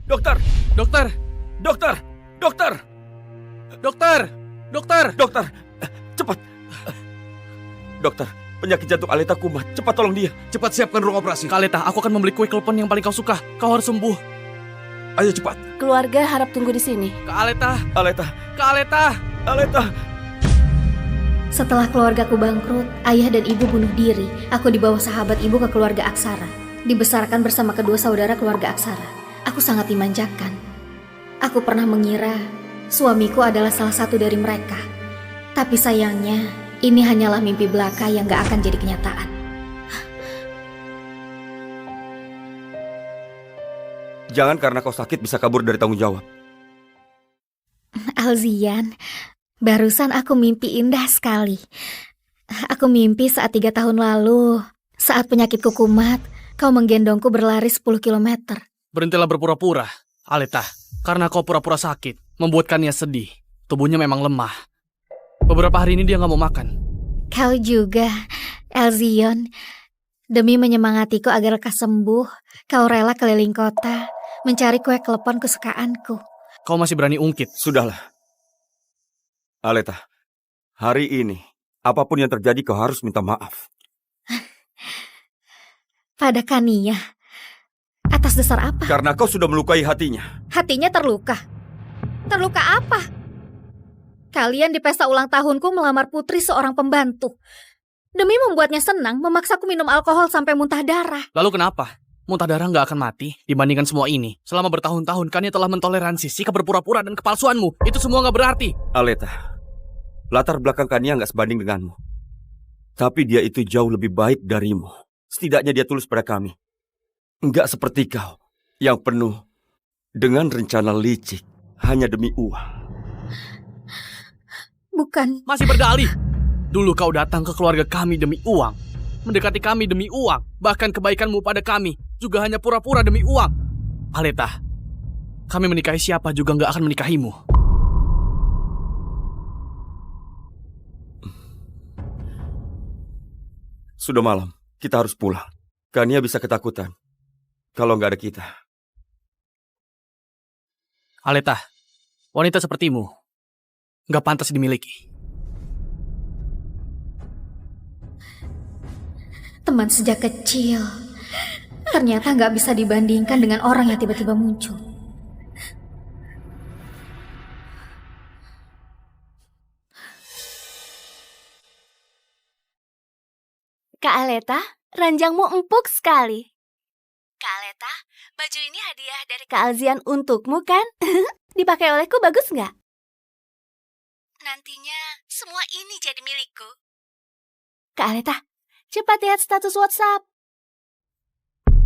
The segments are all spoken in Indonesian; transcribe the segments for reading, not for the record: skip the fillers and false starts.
Dokter! Dokter! Dokter! Dokter! Dokter! Dokter! Dokter! Cepat! Dokter, penyakit jantung Aleta kumat. Cepat tolong dia. Cepat siapkan ruang operasi. Kak Aleta, aku akan membeli kue klepon yang paling kau suka. Kau harus sembuh. Ayo cepat. Keluarga harap tunggu di sini. Kak Aleta! Aleta! Kak Aleta! Aleta! Setelah keluargaku bangkrut, ayah dan ibu bunuh diri. Aku dibawa sahabat ibu ke keluarga Aksara. Dibesarkan bersama kedua saudara keluarga Aksara. Aku sangat dimanjakan. Aku pernah mengira suamiku adalah salah satu dari mereka. Tapi sayangnya, ini hanyalah mimpi belaka yang gak akan jadi kenyataan. Jangan karena kau sakit bisa kabur dari tanggung jawab. Alzian, barusan aku mimpi indah sekali. Aku mimpi saat 3 tahun lalu, saat penyakitku kumat, kau menggendongku berlari 10 kilometer. Berhentilah berpura-pura, Aleta. Karena kau pura-pura sakit, membuatkannya sedih. Tubuhnya memang lemah. Beberapa hari ini dia gak mau makan. Kau juga, Alzion. Demi menyemangatiku agar lekas sembuh, kau rela keliling kota, mencari kue klepon kesukaanku. Kau masih berani ungkit. Sudahlah. Aleta, hari ini, apapun yang terjadi kau harus minta maaf. Pada Kania. Atas dasar apa? Karena kau sudah melukai hatinya. Hatinya terluka. Terluka apa? Kalian di pesta ulang tahunku melamar Putri seorang pembantu. Demi membuatnya senang, memaksaku minum alkohol sampai muntah darah. Lalu kenapa? Muntah darah gak akan mati dibandingkan semua ini. Selama bertahun-tahun Kania telah mentoleransi sikap berpura-pura dan kepalsuanmu. Itu semua gak berarti. Aleta, latar belakang Kania gak sebanding denganmu. Tapi dia itu jauh lebih baik darimu. Setidaknya dia tulus pada kami. Enggak seperti kau, yang penuh dengan rencana licik hanya demi uang. Bukan. Masih berdalih. Dulu kau datang ke keluarga kami demi uang. Mendekati kami demi uang. Bahkan kebaikanmu pada kami juga hanya pura-pura demi uang. Aleta, kami menikahi siapa juga gak akan menikahimu. Sudah malam, kita harus pulang. Kania bisa ketakutan kalau nggak ada kita. Aleta, wanita sepertimu gak pantas dimiliki. Teman sejak kecil. Ternyata nggak bisa dibandingkan dengan orang yang tiba-tiba muncul. Kak Aleta, ranjangmu empuk sekali. Kak Aleta, baju ini hadiah dari Kak Alzian untukmu kan? Dipakai olehku bagus nggak? Nantinya semua ini jadi milikku. Kak Aleta, cepat lihat status WhatsApp.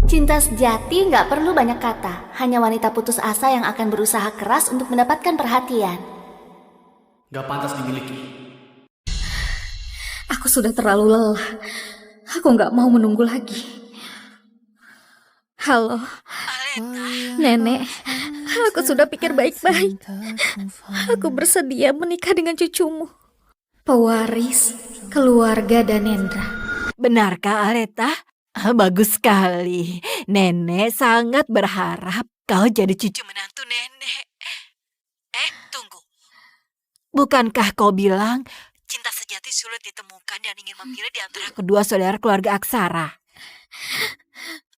Cinta sejati nggak perlu banyak kata. Hanya wanita putus asa yang akan berusaha keras untuk mendapatkan perhatian. Gak pantas dimiliki. Aku sudah terlalu lelah. Aku nggak mau menunggu lagi. Halo, Nenek. Aku sudah pikir baik-baik. Aku bersedia menikah dengan cucumu. Pewaris keluarga Danendra. Benarkah, Aleta? Bagus sekali. Nenek sangat berharap kau jadi cucu menantu nenek. Tunggu. Bukankah kau bilang cinta sejati sulit ditemukan dan ingin memilih di antara kedua saudara keluarga Aksara?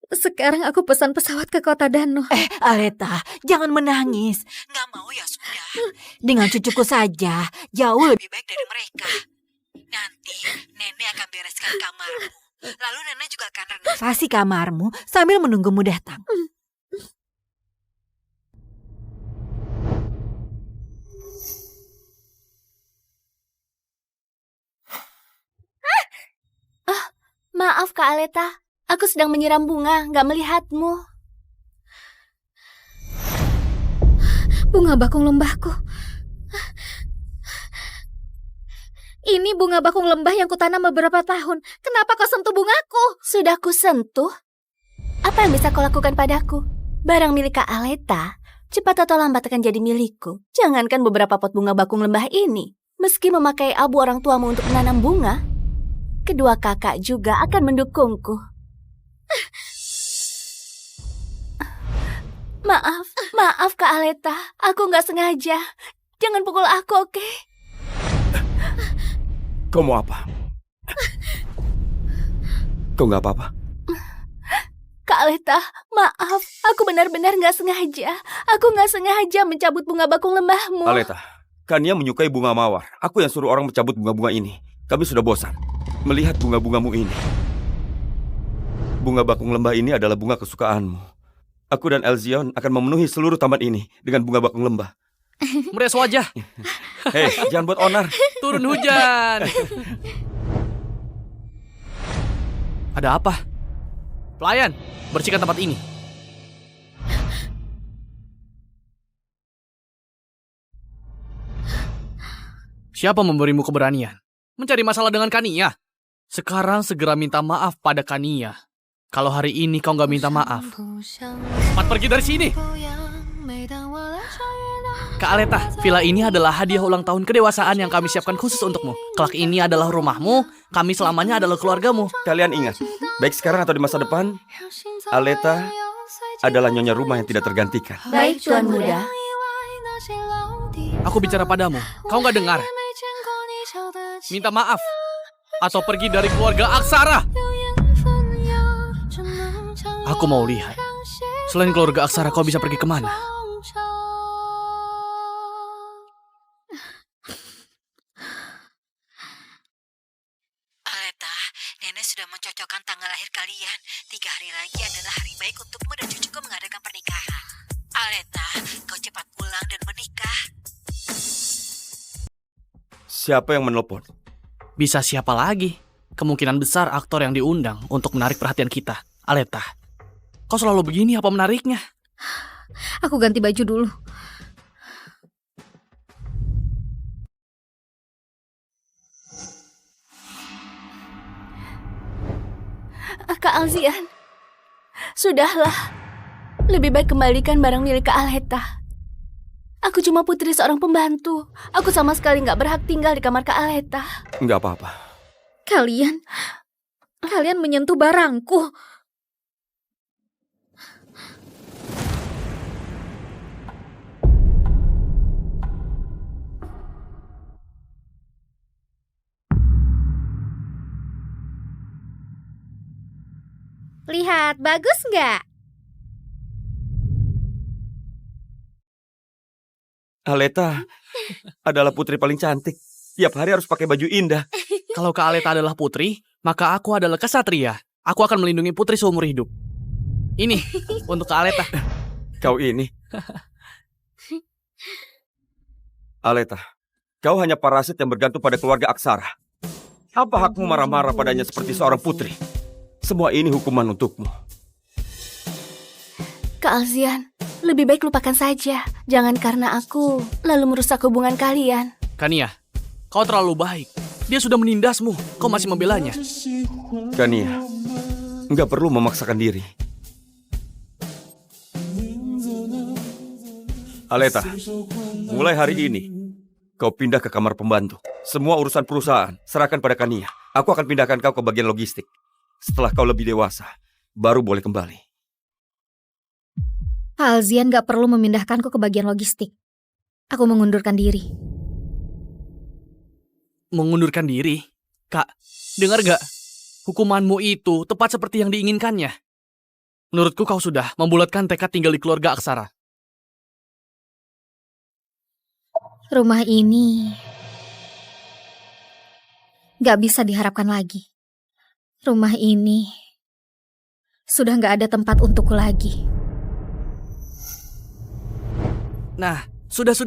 Sekarang aku pesan pesawat ke kota Dano. Aleta, jangan menangis. Gak mau ya sudah. Dengan cucuku saja, jauh lebih baik dari mereka. Nanti nenek akan bereskan kamarmu. Lalu nenek juga akan renovasi kamarmu sambil menunggumu datang. Maaf Kak Aleta, aku sedang menyiram bunga, gak melihatmu. Bunga bakung lembahku. Ini bunga bakung lembah yang kutanam beberapa tahun. Kenapa kau sentuh bungaku? Sudah kusentuh? Apa yang bisa kau lakukan padaku? Barang milik Kak Aleta, cepat atau lambat akan jadi milikku. Jangankan beberapa pot bunga bakung lembah ini. Meski memakai abu orang tuamu untuk menanam bunga, kedua kakak juga akan mendukungku. Maaf Kak Aleta. Aku nggak sengaja. Jangan pukul aku, oke? Kau mau apa? Kau nggak apa-apa? Kak Aleta, maaf. Aku benar-benar nggak sengaja. Aku nggak sengaja mencabut bunga bakung lembahmu. Aleta, Kania menyukai bunga mawar. Aku yang suruh orang mencabut bunga-bunga ini. Kami sudah bosan melihat bunga-bungamu ini. Bunga bakung lembah ini adalah bunga kesukaanmu. Aku dan Elzion akan memenuhi seluruh taman ini dengan bunga bakung lembah. Meres wajah. Hei, jangan buat onar. Turun hujan. Ada apa? Pelayan, bersihkan tempat ini. Siapa memberimu keberanian mencari masalah dengan Kania? Sekarang segera minta maaf pada Kania. Kalau hari ini kau nggak minta maaf, cepat pergi dari sini. Kak Aleta, villa ini adalah hadiah ulang tahun kedewasaan yang kami siapkan khusus untukmu. Kelak ini adalah rumahmu, kami selamanya adalah keluargamu. Kalian ingat, baik sekarang atau di masa depan, Aleta adalah nyonya rumah yang tidak tergantikan. Baik, Tuan Muda. Aku bicara padamu, kau nggak dengar? Minta maaf, atau pergi dari keluarga Aksara. Aku mau lihat, selain keluarga Aksara kau bisa pergi kemana? Aleta, Nenek sudah mencocokkan tanggal lahir kalian. 3 hari lagi adalah hari baik untukmu dan cucuku mengadakan pernikahan. Aleta, kau cepat pulang dan menikah. Siapa yang menelpon? Bisa siapa lagi? Kemungkinan besar aktor yang diundang untuk menarik perhatian kita. Aleta, kau selalu begini apa menariknya? Aku ganti baju dulu. Kak Alzian, sudahlah. Lebih baik kembalikan barang milik Kak Aleta. Aku cuma putri seorang pembantu. Aku sama sekali nggak berhak tinggal di kamar Kak Aleta. Nggak apa-apa. Kalian menyentuh barangku. Lihat, bagus nggak? Aleta adalah putri paling cantik. Tiap hari harus pakai baju indah. Kalau Kak Aleta adalah putri, maka aku adalah kesatria. Aku akan melindungi putri seumur hidup. Ini untuk Kak Aleta. Kau ini. Aleta, kau hanya parasit yang bergantung pada keluarga Aksara. Apa hakmu marah-marah padanya seperti seorang putri? Semua ini hukuman untukmu. Kak Alzian, lebih baik lupakan saja. Jangan karena aku lalu merusak hubungan kalian. Kania, kau terlalu baik. Dia sudah menindasmu. Kau masih membelanya. Kania, nggak perlu memaksakan diri. Aleta, mulai hari ini, kau pindah ke kamar pembantu. Semua urusan perusahaan, serahkan pada Kania. Aku akan pindahkan kau ke bagian logistik. Setelah kau lebih dewasa, baru boleh kembali. Pak Alzian gak perlu memindahkanku ke bagian logistik. Aku mengundurkan diri. Mengundurkan diri? Kak, dengar gak? Hukumanmu itu tepat seperti yang diinginkannya. Menurutku kau sudah membulatkan tekad tinggal di keluarga Aksara. Rumah ini gak bisa diharapkan lagi. Rumah ini sudah gak ada tempat untukku lagi. Nah, sudah.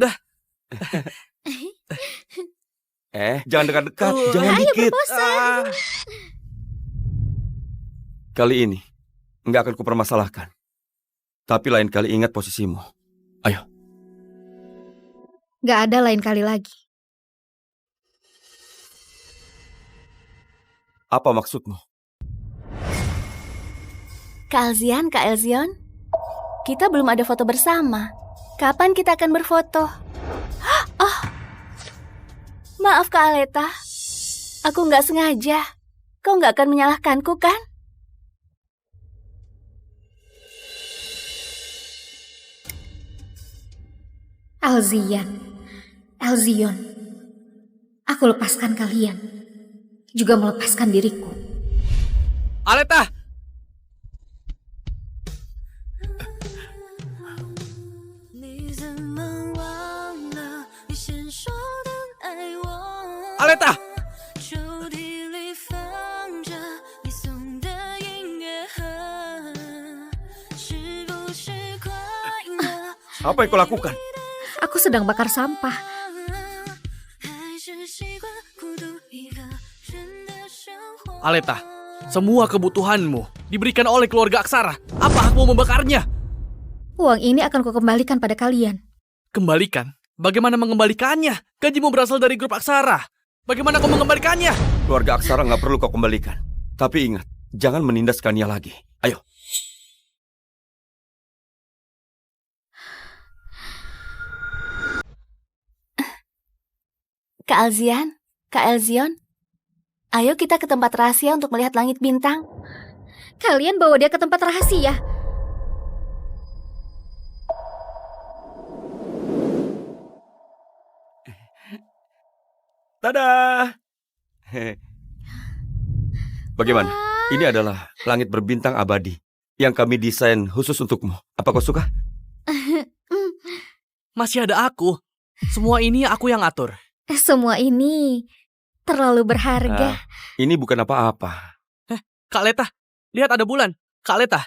Jangan dekat-dekat, jangan ayo dikit. berbosan. Kali ini, nggak akan kupermasalahkan. Tapi lain kali ingat posisimu. Ayo. Gak ada lain kali lagi. Apa maksudmu? Kak Alzian, Kak Elzion, kita belum ada foto bersama. Kapan kita akan berfoto? Oh, maaf Kak Aleta. Aku nggak sengaja. Kau nggak akan menyalahkanku kan? Elzion, aku lepaskan kalian, juga melepaskan diriku. Aleta! Aleta! Apa yang kau lakukan? Aku sedang bakar sampah. Aleta, semua kebutuhanmu diberikan oleh keluarga Aksara. Apa hakmu membakarnya? Uang ini akan kukembalikan pada kalian. Kembalikan? Bagaimana mengembalikannya? Gajimu berasal dari grup Aksara. Bagaimana kau mengembalikannya? Keluarga Aksara nggak perlu kau kembalikan. Tapi ingat, jangan menindas Kania lagi. Ayo. Kak Elzion, ayo kita ke tempat rahasia untuk melihat langit bintang. Kalian bawa dia ke tempat rahasia. Tada! Bagaimana? Ini adalah langit berbintang abadi yang kami desain khusus untukmu. Apa kau suka? Masih ada aku. Semua ini aku yang atur. Semua ini terlalu berharga. Ini bukan apa-apa. Kak Leta, lihat ada bulan. Kak Leta,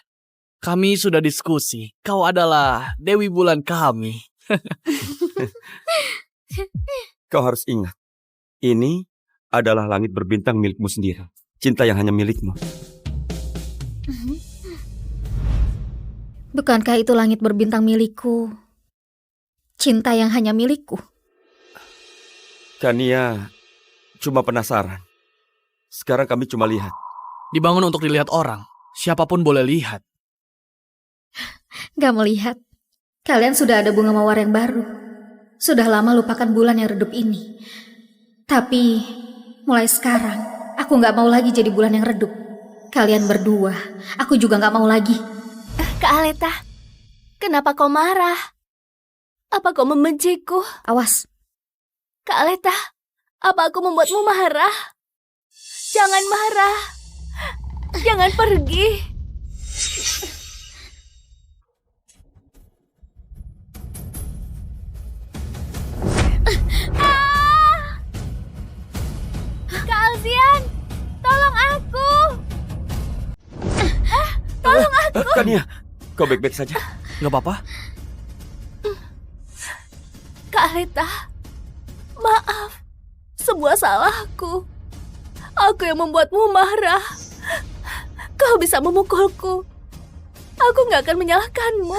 kami sudah diskusi. Kau adalah Dewi Bulan kami. Kau harus ingat, ini adalah langit berbintang milikmu sendiri. Cinta yang hanya milikmu. Bukankah itu langit berbintang milikku? Cinta yang hanya milikku. Kania cuma penasaran. Sekarang kami cuma lihat. Dibangun untuk dilihat orang. Siapapun boleh lihat. Gak melihat. Kalian sudah ada bunga mawar yang baru. Sudah lama lupakan bulan yang redup ini. Tapi mulai sekarang aku gak mau lagi jadi bulan yang redup. Kalian berdua, aku juga gak mau lagi. Kak Aleta, kenapa kau marah? Apa kau membenciku? Awas. Kak Aleta, apa aku membuatmu marah? Jangan marah. Jangan pergi. Kak Alzian, tolong aku. Tolong aku. Kania, kau baik-baik saja? Gak apa-apa? Kak Aleta, maaf. Sebuah salahku. Aku yang membuatmu marah. Kau bisa memukulku. Aku gak akan menyalahkanmu.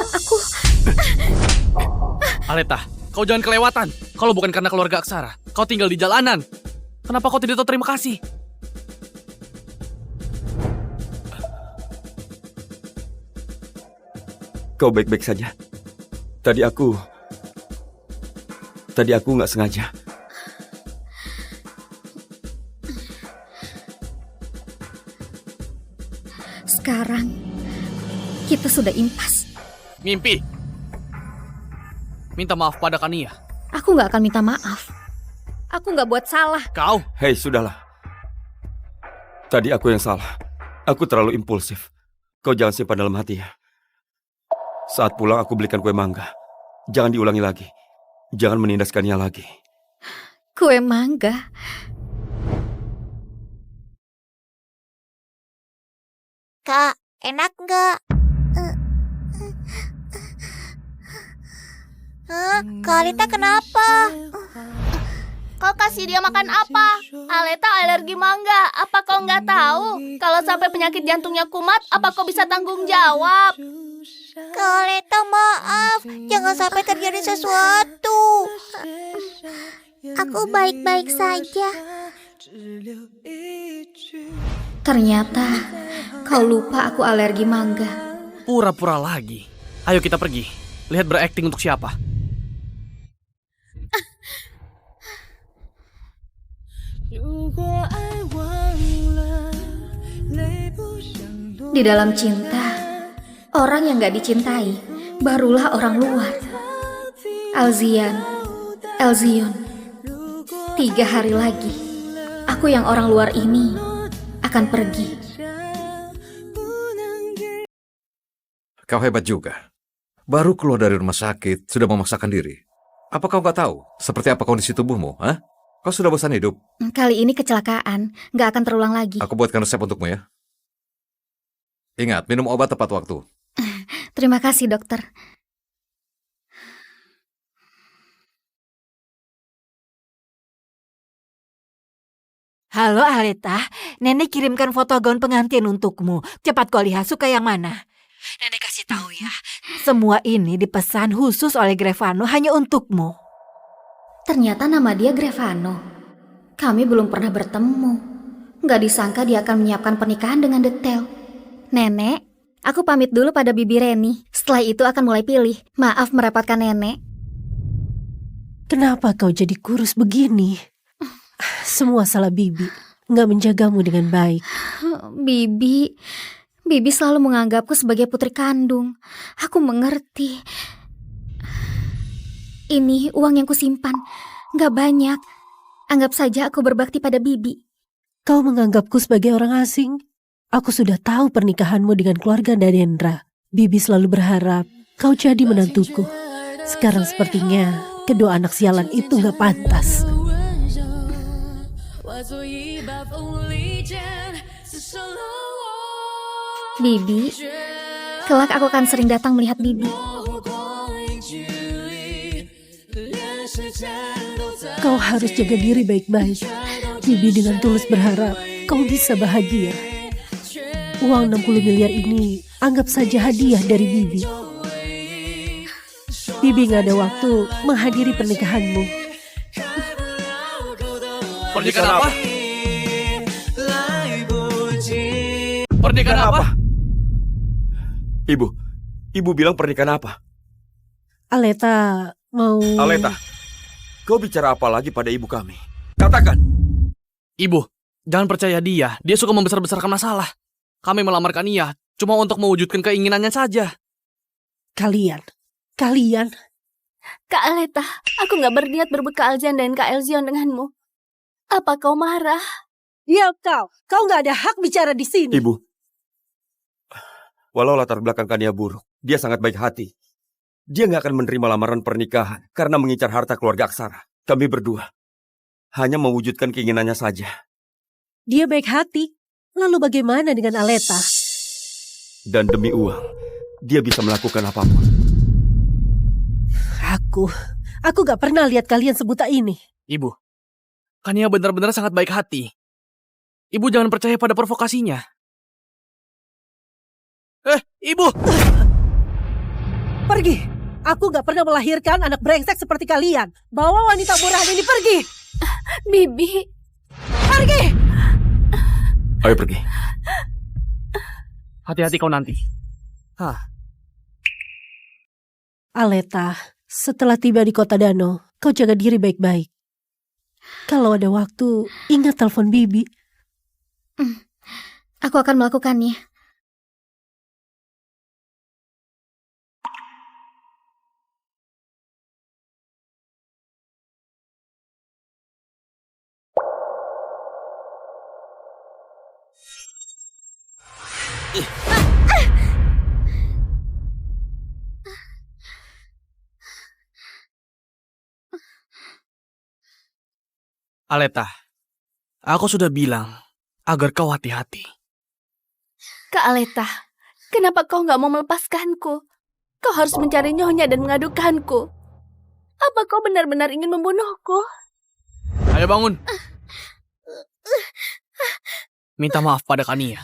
Aleta, kau jangan kelewatan. Kalau bukan karena keluarga Aksara, kau tinggal di jalanan. Kenapa kau tidak tahu terima kasih? Kau baik-baik saja? Tadi aku nggak sengaja. Sekarang kita sudah impas. Mimpi. Minta maaf pada Kania. Aku gak akan minta maaf. Aku gak buat salah. Kau? Hei, sudahlah. Tadi aku yang salah. Aku terlalu impulsif. Kau jangan simpan dalam hati ya. Saat pulang aku belikan kue mangga. Jangan diulangi lagi. Jangan menindas Kania lagi. Kue mangga? Kak, enak nggak? Kak Aleta kenapa? Kau kasih dia makan apa? Aleta alergi mangga. Apa kau nggak tahu? Kalau sampai penyakit jantungnya kumat, apa kau bisa tanggung jawab? Kak Aleta maaf, jangan sampai terjadi sesuatu. Aku baik-baik saja. Ternyata kau lupa aku alergi mangga. Pura-pura lagi. Ayo kita pergi. Lihat berakting untuk siapa. Di dalam cinta, orang yang gak dicintai barulah orang luar. Alzian, Elzion, 3 hari lagi, aku yang orang luar ini akan pergi. Kau hebat juga. Baru keluar dari rumah sakit, sudah memaksakan diri. Apa kau nggak tahu seperti apa kondisi tubuhmu? Hah? Kau sudah bosan hidup? Kali ini kecelakaan, nggak akan terulang lagi. Aku buatkan resep untukmu ya. Ingat, minum obat tepat waktu. Terima kasih, dokter. Halo Aleta, Nenek kirimkan foto gaun pengantin untukmu. Cepat kau lihat suka yang mana. Nenek kasih tahu ya, semua ini dipesan khusus oleh Grevano hanya untukmu. Ternyata nama dia Grevano. Kami belum pernah bertemu. Nggak disangka dia akan menyiapkan pernikahan dengan detail. Nenek, aku pamit dulu pada Bibi Reni. Setelah itu akan mulai pilih. Maaf merepotkan Nenek. Kenapa kau jadi kurus begini? Semua salah Bibi, nggak menjagamu dengan baik. Bibi selalu menganggapku sebagai putri kandung. Aku mengerti. Ini uang yang kusimpan. Nggak banyak. Anggap saja aku berbakti pada Bibi. Kau menganggapku sebagai orang asing? Aku sudah tahu pernikahanmu dengan keluarga Narendra. Bibi selalu berharap kau jadi menantuku. Sekarang sepertinya kedua anak sialan itu nggak pantas. Bibi, kelak aku akan sering datang melihat Bibi. Kau harus jaga diri baik-baik. Bibi dengan tulus berharap kau bisa bahagia. Uang 60 miliar ini anggap saja hadiah dari Bibi. Bibi gak ada waktu menghadiri pernikahanmu. Pernikahan apa? Pernikahan apa? Ibu bilang pernikahan apa? Aleta mau... Aleta, kau bicara apa lagi pada ibu kami? Katakan. Ibu, jangan percaya dia. Dia suka membesar-besarkan masalah. Kami melamarkan ia cuma untuk mewujudkan keinginannya saja. Kalian. Kak Aleta, aku nggak berniat berebut Kak Alzian dan Kak Elzion denganmu. Apa kau marah? Ya kau gak ada hak bicara di sini. Ibu, walau latar belakang Kania buruk, dia sangat baik hati. Dia nggak akan menerima lamaran pernikahan karena mengincar harta keluarga Aksara. Kami berdua hanya mewujudkan keinginannya saja. Dia baik hati. Lalu bagaimana dengan Aleta? Dan demi uang, dia bisa melakukan apapun. Aku gak pernah lihat kalian sebuta ini. Ibu, Kania benar-benar sangat baik hati. Ibu jangan percaya pada provokasinya. Ibu! Pergi! Aku gak pernah melahirkan anak brengsek seperti kalian. Bawa wanita murahan ini pergi! Bibi. Pergi! Ayo pergi. Hati-hati kau nanti. Aleta, setelah tiba di kota Dano, kau jaga diri baik-baik. Kalau ada waktu, ingat telepon Bibi. Aku akan melakukannya. Aleta, aku sudah bilang agar kau hati-hati. Kak Aleta, kenapa kau nggak mau melepaskanku? Kau harus mencari nyonya dan mengadukanku. Apa kau benar-benar ingin membunuhku? Ayo bangun. Minta maaf pada Kania.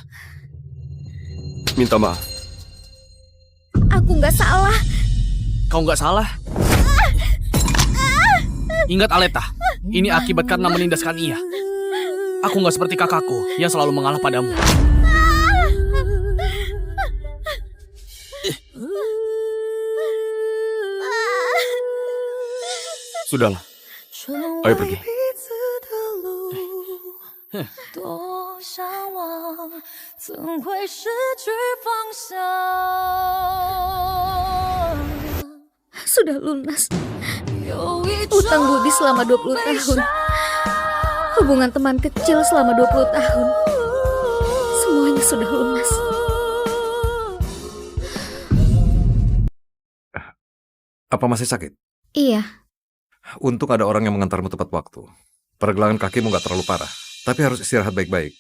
Minta maaf. Aku nggak salah. Kau nggak salah. Ingat Aleta, ini akibat karena menindaskan ia. Aku nggak seperti kakakku yang selalu mengalah padamu. Sudahlah. Ayo pergi. 多向往，怎会失去方向？ Sudah lunas. Utang budi selama 20 tahun. Hubungan teman kecil selama 20 tahun. Semuanya sudah lunas. Apa masih sakit? Iya, Untung ada orang yang mengantarmu tepat waktu. Pergelangan kakimu nggak terlalu parah, tapi harus istirahat baik-baik.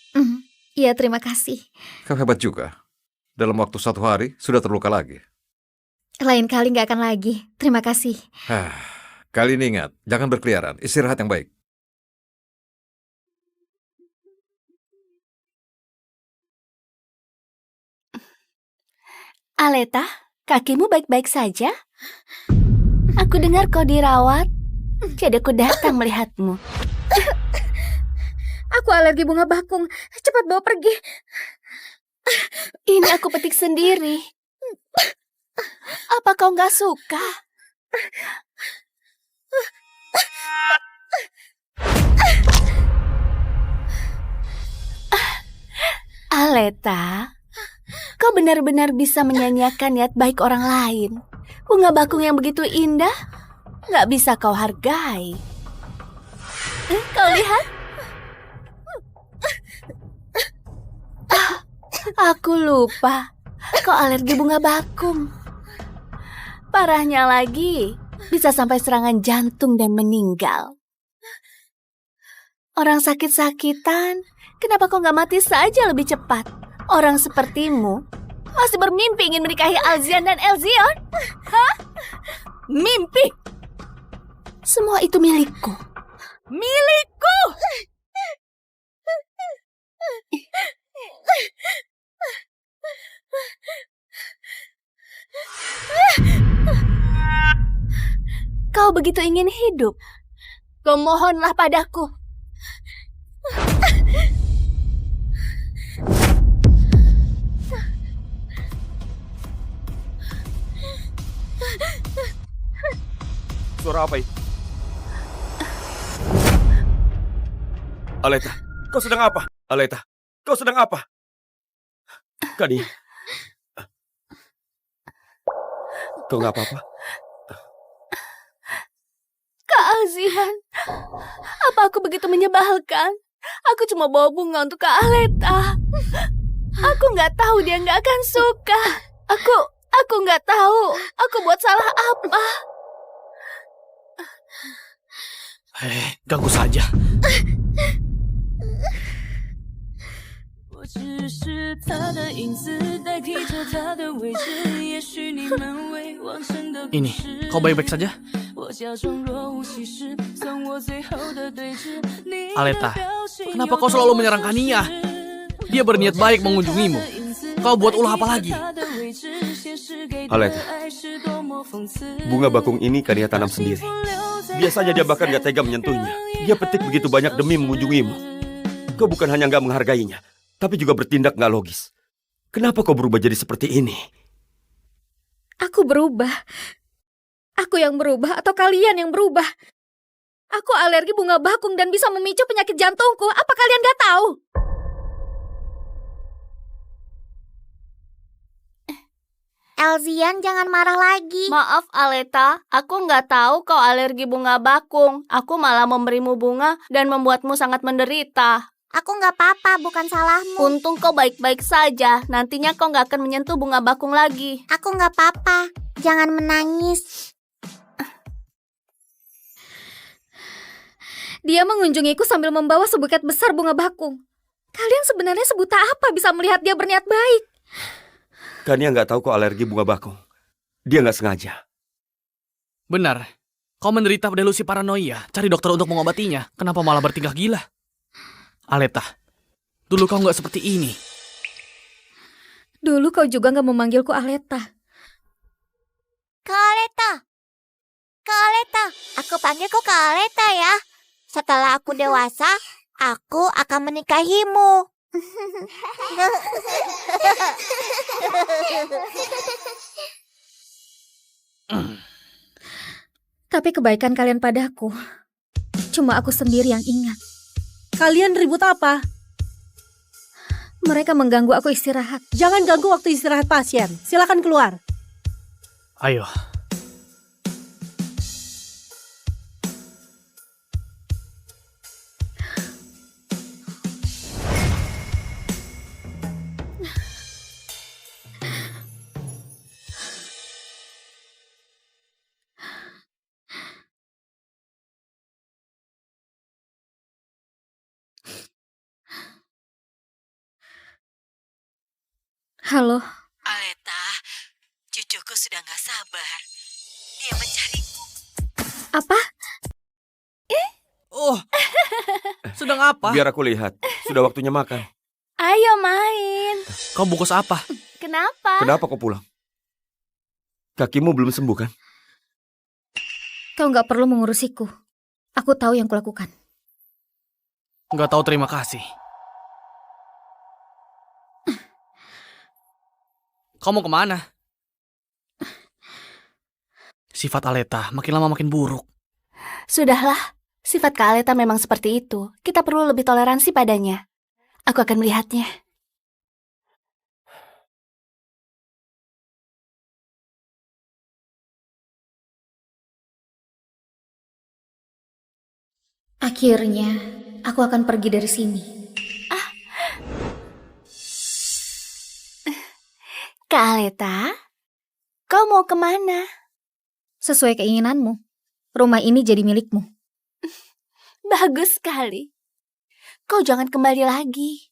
iya terima kasih. Kau hebat juga. Dalam waktu 1 hari, sudah terluka lagi. Lain kali nggak akan lagi. Terima kasih. Kali ini ingat, jangan berkeliaran. Istirahat yang baik. Aleta, kakimu baik-baik saja? Aku dengar kau dirawat. Jadi aku datang melihatmu. Aku alergi bunga bakung. Cepat bawa pergi. Ini aku petik sendiri. Apa kau nggak suka? Aleta, kau benar-benar bisa menyanyiakan niat baik orang lain. Bunga bakung yang begitu indah, nggak bisa kau hargai. Kau lihat? Aku lupa, kau alergi bunga bakung. Parahnya lagi, bisa sampai serangan jantung dan meninggal. Orang sakit-sakitan, kenapa kau nggak mati saja lebih cepat? Orang sepertimu masih bermimpi ingin menikahi Alzian dan Elzion? Hah? Mimpi? Semua itu milikku. Milikku! Kau begitu ingin hidup. Kau mohonlah padaku. Suara apa itu? Aleta, kau sedang apa? Aleta, kau sedang apa? Kania, kau nggak apa-apa? Kak Alzian, apa aku begitu menyebalkan? Aku cuma bawa bunga untuk Kak Aleta. Aku nggak tahu dia nggak akan suka. Aku nggak tahu. Aku buat salah apa? Ganggu saja. Ini, kau baik-baik saja? Aleta, kenapa kau selalu menyerang Kania? Dia berniat baik mengunjungimu. Kau buat ulah apa lagi? Aleta, bunga bakung ini Kania tanam sendiri. Biasanya dia bahkan gak tega menyentuhnya. Dia petik begitu banyak demi mengunjungimu. Kau bukan hanya gak menghargainya, tapi juga bertindak gak logis. Kenapa kau berubah jadi seperti ini? Aku berubah. Aku yang berubah atau kalian yang berubah? Aku alergi bunga bakung dan bisa memicu penyakit jantungku. Apa kalian gak tahu? Elzian, jangan marah lagi. Maaf, Aleta. Aku nggak tahu kau alergi bunga bakung. Aku malah memberimu bunga dan membuatmu sangat menderita. Aku nggak apa-apa, bukan salahmu. Untung kau baik-baik saja. Nantinya kau nggak akan menyentuh bunga bakung lagi. Aku nggak apa-apa. Jangan menangis. Dia mengunjungiku sambil membawa sebuket besar bunga bakung. Kalian sebenarnya sebuta apa bisa melihat dia berniat baik? Kania nggak tahu kau alergi bunga bakung. Dia nggak sengaja. Benar. Kau menderita delusi paranoia. Cari dokter untuk mengobatinya. Kenapa malah bertingkah gila? Aleta, dulu kau nggak seperti ini. Dulu kau juga gak memanggilku Aleta. Kak Aleta. Kak Aleta. Aku panggil kau Kak Aleta ya. Setelah aku dewasa, aku akan menikahimu. Tapi kebaikan kalian padaku, cuma aku sendiri yang ingat. Kalian ribut apa? Mereka mengganggu aku istirahat. Jangan ganggu waktu istirahat pasien. Silakan keluar. Ayo. Halo, Aleta, cucuku sudah gak sabar. Dia mencarimu. apa? Oh, sedang apa? Biar aku lihat. Sudah waktunya makan. Ayo main. Kau bungkus apa? Kenapa? Kenapa kau pulang? Kakimu belum sembuh kan? Kau nggak perlu mengurusiku. Aku tahu yang kulakukan. Nggak tahu terima kasih. Kau mau kemana? Sifat Aleta makin lama makin buruk. Sudahlah. Sifat Kak Aleta memang seperti itu. Kita perlu lebih toleransi padanya. Aku akan melihatnya. Akhirnya, aku akan pergi dari sini. Kak Aleta, kau mau kemana? Sesuai keinginanmu, rumah ini jadi milikmu. Bagus sekali. Kau jangan kembali lagi.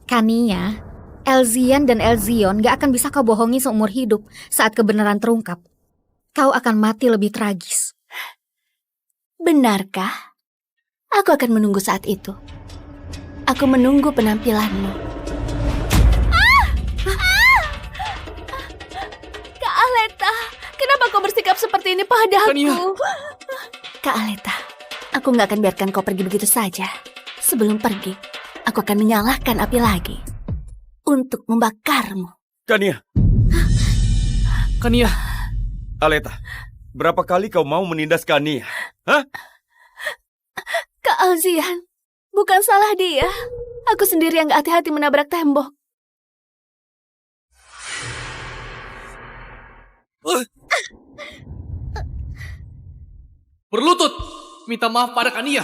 Kania, Elzian dan Elzion gak akan bisa kau bohongi seumur hidup saat kebenaran terungkap. Kau akan mati lebih tragis. Benarkah? Aku akan menunggu saat itu. Aku menunggu penampilanmu. Kak Aleta, kenapa kau bersikap seperti ini padaku? Kania. Kak Aleta, aku gak akan biarkan kau pergi begitu saja. Sebelum pergi, aku akan menyalakan api lagi untuk membakarmu. Kania, Kania, Aleta, berapa kali kau mau menindas Kania? Hah? Kak Alzian, bukan salah dia. Aku sendiri yang gak hati-hati menabrak tembok. berlutut, minta maaf pada Kania.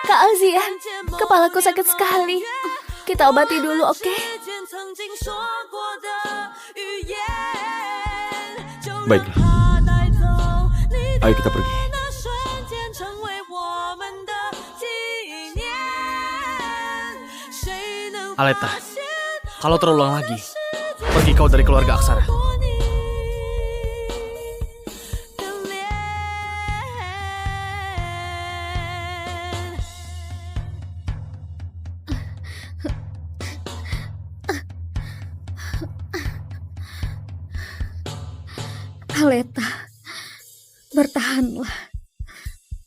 Kak Alzian, kepalaku sakit sekali. Kita obati dulu, oke? Baiklah. Ayo kita pergi. Aleta, kalau terulang lagi, pergi kau dari keluarga Aksara. Aleta, bertahanlah.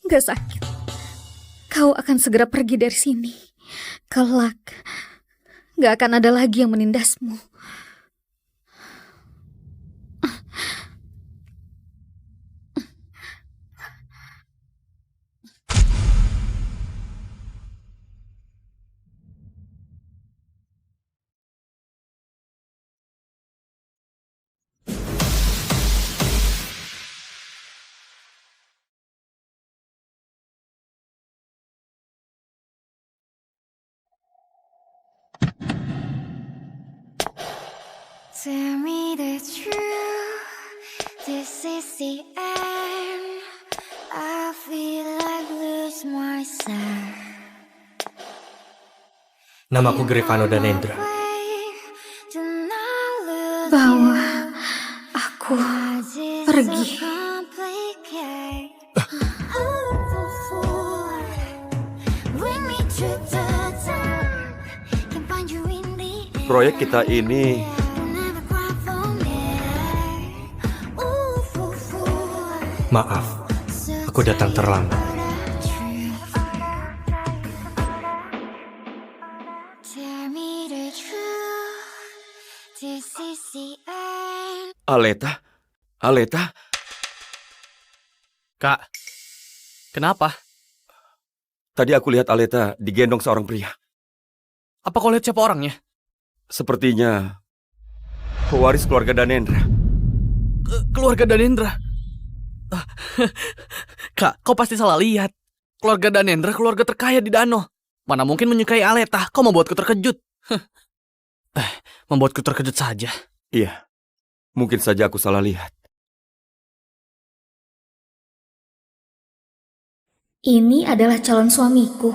Gak sakit. Kau akan segera pergi dari sini. Kelak, gak akan ada lagi yang menindasmu. Tell me the truth, this is the end. I feel like lose myself. Namaku Grevano Danendra. Bawa aku pergi. Proyek kita ini Maaf, aku datang terlambat. Aleta? Aleta? Kak, kenapa? Tadi aku lihat Aleta digendong seorang pria. Apa kau lihat siapa orangnya? Sepertinya pewaris keluarga Danendra. Keluarga Danendra. Kak, kau pasti salah lihat. Keluarga Danendra keluarga terkaya di Danau. Mana mungkin menyukai Aleta? Kau membuatku terkejut. Membuatku terkejut saja. Iya, mungkin saja aku salah lihat. Ini adalah calon suamiku.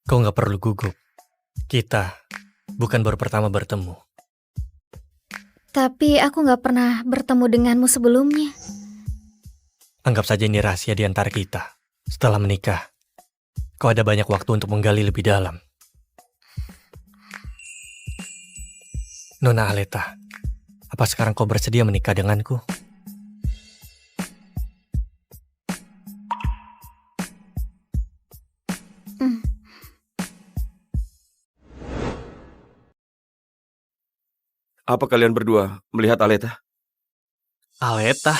Kau nggak perlu gugup. Kita bukan baru pertama bertemu. Tapi aku nggak pernah bertemu denganmu sebelumnya. Anggap saja ini rahasia di antara kita. Setelah menikah, kau ada banyak waktu untuk menggali lebih dalam. Nona Aleta, apa sekarang kau bersedia menikah denganku? Apa kalian berdua melihat Aleta? Aleta?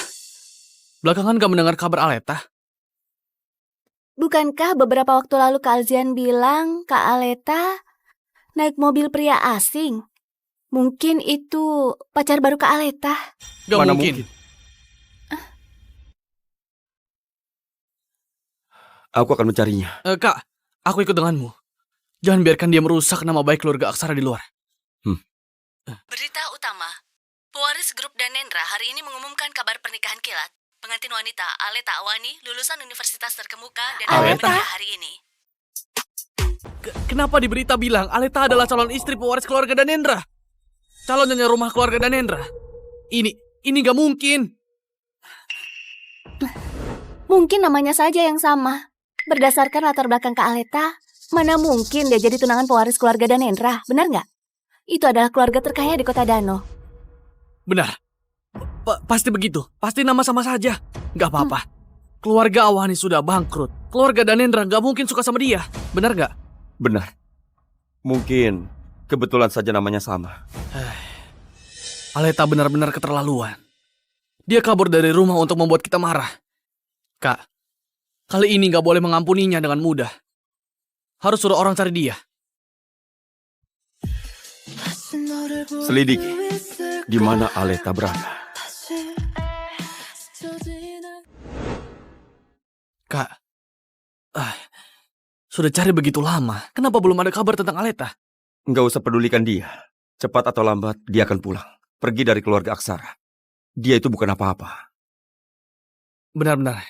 Belakangan gak mendengar kabar Aleta? Bukankah beberapa waktu lalu Kak Alzian bilang Kak Aleta naik mobil pria asing? Mungkin itu pacar baru Kak Aleta. Gak Mana mungkin. Aku akan mencarinya. Kak, aku ikut denganmu. Jangan biarkan dia merusak nama baik keluarga Aksara di luar. Berita utama. Pewaris grup Danendra hari ini mengumumkan kabar pernikahan kilat. Pengantin wanita Aleta Awani lulusan universitas terkemuka dan akan Aleta? menikah hari ini. Kenapa di berita bilang Aleta adalah calon istri pewaris keluarga Danendra? Calon nyonya rumah keluarga Danendra? Ini gak mungkin. Mungkin namanya saja yang sama. Berdasarkan latar belakang Kak Aleta, mana mungkin dia jadi tunangan pewaris keluarga Danendra, benar nggak? Itu adalah keluarga terkaya di kota Dano. Benar. Pasti begitu. Pasti nama sama saja. Gak apa-apa. Keluarga Awani sudah bangkrut. Keluarga Danendra gak mungkin suka sama dia. Benar gak? Benar. Mungkin kebetulan saja namanya sama. Aleta benar-benar keterlaluan. Dia kabur dari rumah untuk membuat kita marah. Kak, kali ini gak boleh mengampuninya dengan mudah. Harus suruh orang cari dia. Selidiki di mana Aleta berada. Kak, sudah cari begitu lama. Kenapa belum ada kabar tentang Aleta? Nggak usah pedulikan dia. Cepat atau lambat dia akan pulang. Pergi dari keluarga Aksara. Dia itu bukan apa-apa. Benar-benar.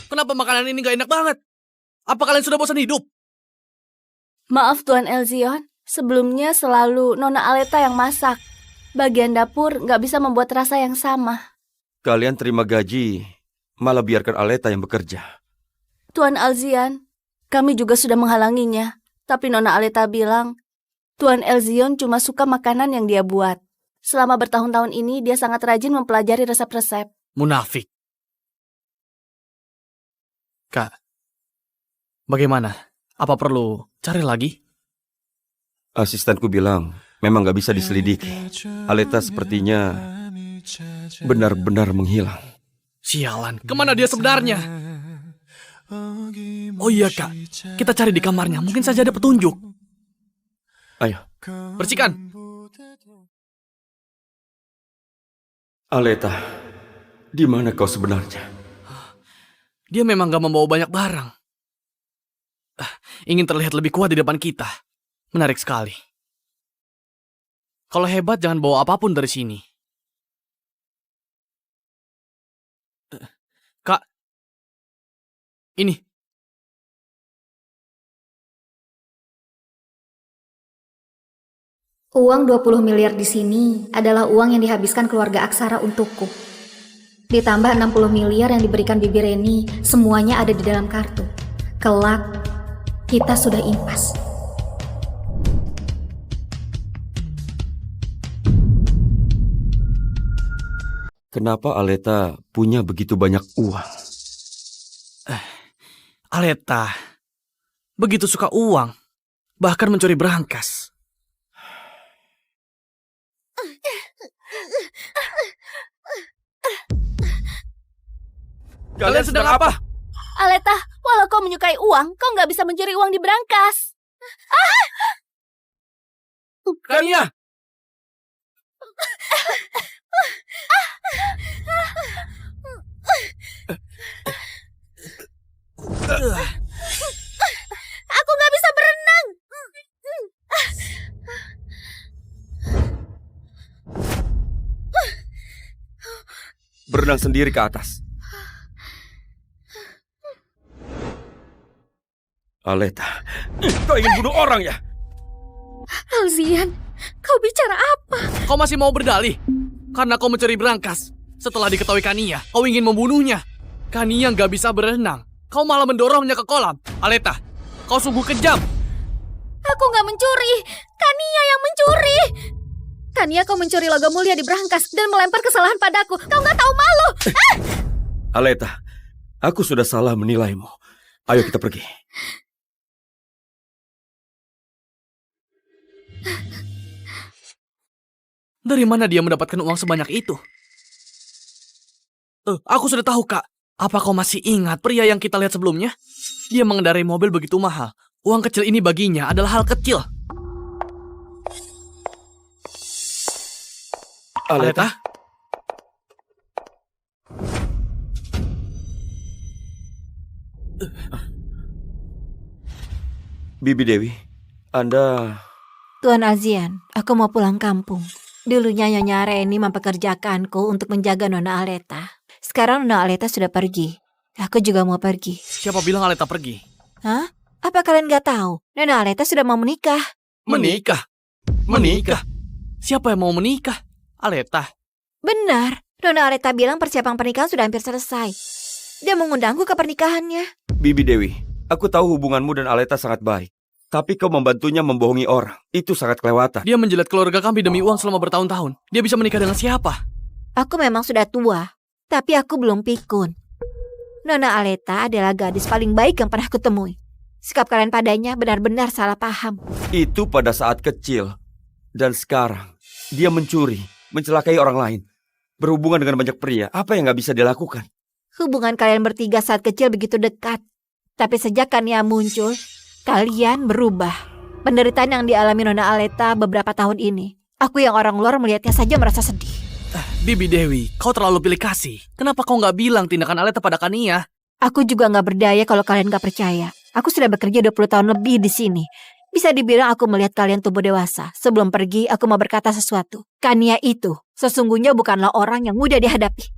Kenapa makanan ini gak enak banget? Apa kalian sudah bosan hidup? Maaf Tuan Elzion, sebelumnya selalu Nona Aleta yang masak. Bagian dapur nggak bisa membuat rasa yang sama. Kalian terima gaji, malah biarkan Aleta yang bekerja. Tuan Alzian, kami juga sudah menghalanginya. Tapi Nona Aleta bilang, Tuan Elzion cuma suka makanan yang dia buat. Selama bertahun-tahun ini, dia sangat rajin mempelajari resep-resep. Munafik. Kak, bagaimana? Apa perlu cari lagi? Asistenku bilang, memang nggak bisa diselidiki. Aleta sepertinya benar-benar menghilang. Sialan, kemana dia sebenarnya? Oh iya kak, kita cari di kamarnya, mungkin saja ada petunjuk. Ayo, Bersihkan. Aleta, di mana kau sebenarnya? Dia memang gak membawa banyak barang. Ingin terlihat lebih kuat di depan kita. Menarik sekali. Kalau hebat jangan bawa apapun dari sini. Kak, ini. Uang 20 miliar di sini adalah uang yang dihabiskan keluarga Aksara untukku. Ditambah 60 miliar yang diberikan Bibi Reni, semuanya ada di dalam kartu. Kelak, kita sudah impas. Kenapa Aleta punya begitu banyak uang? Aleta, begitu suka uang, bahkan mencuri berangkas. Kalian sedang apa? Aleta, walau kau menyukai uang, kau nggak bisa mencuri uang di berangkas. Kania! Aku nggak bisa berenang. berenang sendiri ke atas. Aleta, kau ingin bunuh orang ya? Alzian, kau bicara apa? Kau masih mau berdalih? Karena kau mencuri berangkas. Setelah diketahui Kania, kau ingin membunuhnya. Kania nggak bisa berenang. Kau malah mendorongnya ke kolam. Aleta, kau sungguh kejam. Aku nggak mencuri. Kania yang mencuri. Kania, kau mencuri logam mulia di berangkas dan melempar kesalahan padaku. Kau nggak tahu malu. Aleta, aku sudah salah menilaimu. Ayo kita pergi. Dari mana dia mendapatkan uang sebanyak itu? Aku sudah tahu, Kak. Apa kau masih ingat pria yang kita lihat sebelumnya? Dia mengendarai mobil begitu mahal. Uang kecil ini baginya adalah hal kecil. Aleta? Bibi Dewi, Anda... Tuan Alzian, aku mau pulang kampung. Dulunya Nyonya Reni mempekerjakanku untuk menjaga Nona Aleta. Sekarang Nona Aleta sudah pergi. Aku juga mau pergi. Siapa bilang Aleta pergi? Hah? Apa kalian gak tahu? Nona Aleta sudah mau menikah. Menikah? Menikah? Siapa yang mau menikah? Aleta? Benar. Nona Aleta bilang persiapan pernikahan sudah hampir selesai. Dia mengundangku ke pernikahannya. Bibi Dewi, aku tahu hubunganmu dan Aleta sangat baik. Tapi kau membantunya membohongi orang. Itu sangat kelewatan. Dia menjilat keluarga kami demi uang selama bertahun-tahun. Dia bisa menikah dengan siapa? Aku memang sudah tua, tapi aku belum pikun. Nona Aleta adalah gadis paling baik yang pernah kutemui. Sikap kalian padanya benar-benar salah paham. Itu pada saat kecil. Dan sekarang, dia mencuri, mencelakai orang lain. Berhubungan dengan banyak pria, apa yang gak bisa dilakukan? Hubungan kalian bertiga saat kecil begitu dekat. Tapi sejak Kania muncul, kalian berubah. Penderitaan yang dialami Nona Aleta beberapa tahun ini, aku yang orang luar melihatnya saja merasa sedih. Bibi Dewi, kau terlalu pilih kasih. Kenapa kau nggak bilang tindakan Aleta pada Kania? Aku juga nggak berdaya kalau kalian nggak percaya. Aku sudah bekerja 20 tahun lebih di sini. Bisa dibilang aku melihat kalian tumbuh dewasa. Sebelum pergi, aku mau berkata sesuatu. Kania itu sesungguhnya bukanlah orang yang mudah dihadapi.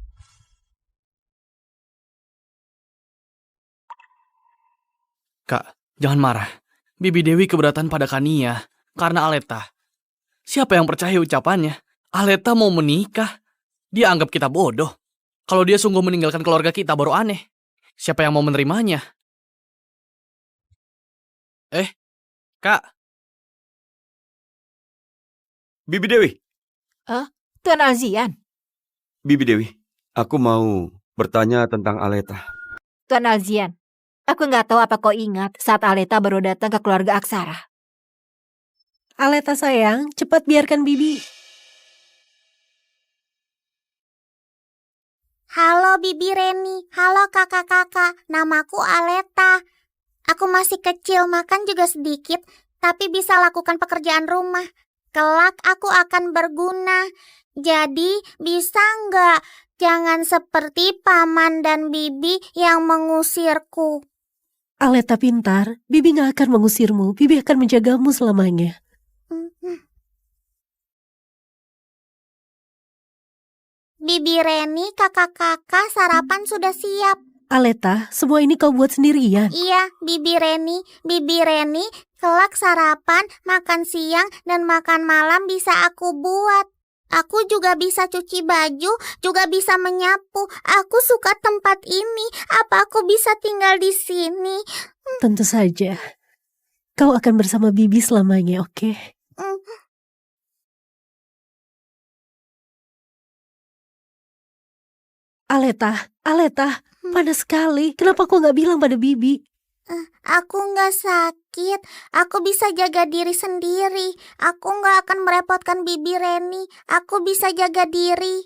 Kak, jangan marah. Bibi Dewi keberatan pada Kania karena Aleta. Siapa yang percaya ucapannya? Aleta mau menikah. Dia anggap kita bodoh. Kalau dia sungguh meninggalkan keluarga kita baru aneh. Siapa yang mau menerimanya? Kak. Bibi Dewi. Tuan Alzian. Bibi Dewi, aku mau bertanya tentang Aleta. Tuan Alzian, aku nggak tahu apa kau ingat saat Aleta baru datang ke keluarga Aksara. Aleta sayang, cepat biarkan Bibi. Halo Bibi Reni, halo kakak-kakak, namaku Aleta. Aku masih kecil, makan juga sedikit, tapi bisa lakukan pekerjaan rumah. Kelak aku akan berguna. Jadi bisa nggak? Jangan seperti paman dan bibi yang mengusirku. Aleta pintar, Bibi gak akan mengusirmu. Bibi akan menjagamu selamanya. Bibi Reni, kakak-kakak, sarapan sudah siap. Aleta, semua ini kau buat sendirian. Iya, Bibi Reni, kelak sarapan, makan siang, dan makan malam bisa aku buat. Aku juga bisa cuci baju, juga bisa menyapu. Aku suka tempat ini. Apa aku bisa tinggal di sini? Tentu saja. Kau akan bersama Bibi selamanya, oke? Aleta, panas sekali. Kenapa kau gak bilang pada Bibi? Aku nggak sakit. Aku bisa jaga diri sendiri. Aku nggak akan merepotkan Bibi Reni. Aku bisa jaga diri.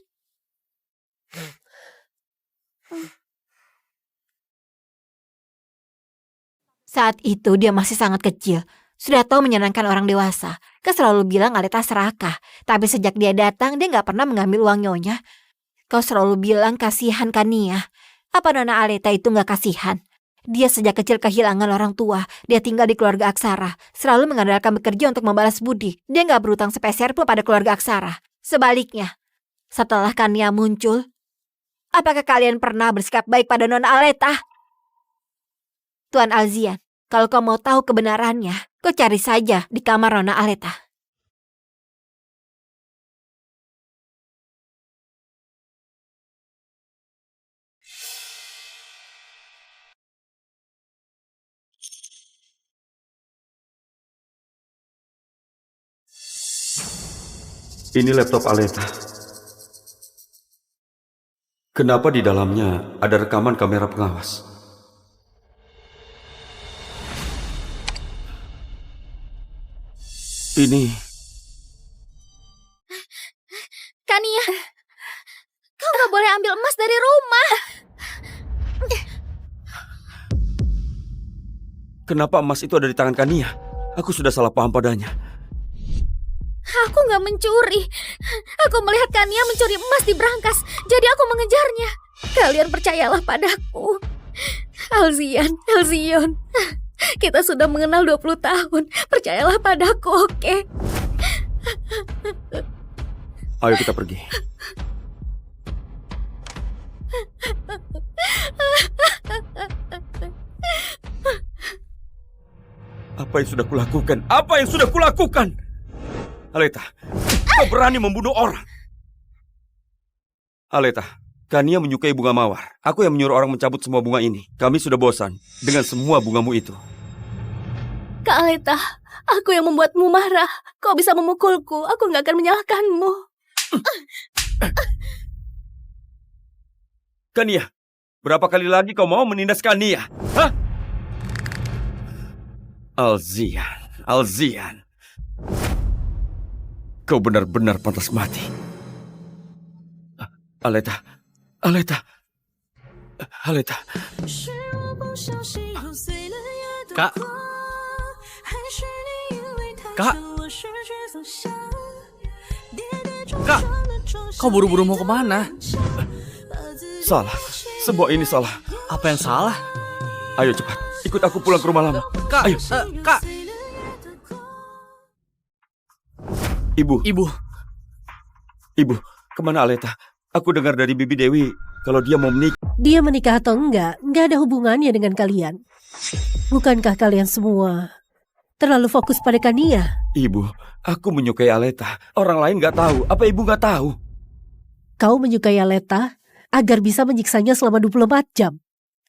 Saat itu dia masih sangat kecil. Sudah tahu menyenangkan orang dewasa. Kau selalu bilang Aleta serakah. Tapi sejak dia datang, dia gak pernah mengambil uang nyonya. Kau selalu bilang kasihan Kania. Apa Nona Aleta itu gak kasihan? Dia sejak kecil kehilangan orang tua. Dia tinggal di keluarga Aksara. Selalu mengandalkan bekerja untuk membalas budi. Dia gak berutang sepeser pun pada keluarga Aksara. Sebaliknya, setelah Kania muncul, Apakah kalian pernah bersikap baik pada Nona Aleta? Tuan Alzian, kalau kau mau tahu kebenarannya, kau cari saja di kamar Nona Aleta. Ini laptop Aleta. Kenapa di dalamnya ada rekaman kamera pengawas? Ini Kania, kau nggak boleh ambil emas dari rumah. kenapa emas itu ada di tangan Kania? Aku sudah salah paham padanya. Aku nggak mencuri. Aku melihat Kania mencuri emas di brankas, jadi aku mengejarnya. Kalian percayalah padaku. Alzion, kita sudah mengenal 20 tahun. Percayalah padaku, oke? Ayo kita pergi. Apa yang sudah kulakukan? Apa yang sudah kulakukan? Aleta, kau berani membunuh orang. Aleta, Kania menyukai bunga mawar. Aku yang menyuruh orang mencabut semua bunga ini. Kami sudah bosan dengan semua bungamu itu. Kak Aleta, aku yang membuatmu marah. Kau bisa memukulku, aku nggak akan menyalahkanmu. Kania, berapa kali lagi kau mau menindas Kania? Hah? Alzian. Kau benar-benar pantas mati. Aleta. Kak. Kak, kau buru-buru mau kemana? Salah, semua ini salah. Apa yang salah? Ayo cepat, ikut aku pulang ke rumah lama. Kak, Ayo. Kak. Ibu, kemana Aleta? Aku dengar dari Bibi Dewi kalau dia mau menikah. Dia menikah atau enggak ada hubungannya dengan kalian. Bukankah kalian semua terlalu fokus pada Kania? Ibu, aku menyukai Aleta. Orang lain nggak tahu. Apa ibu nggak tahu? Kau menyukai Aleta agar bisa menyiksanya selama 24 jam.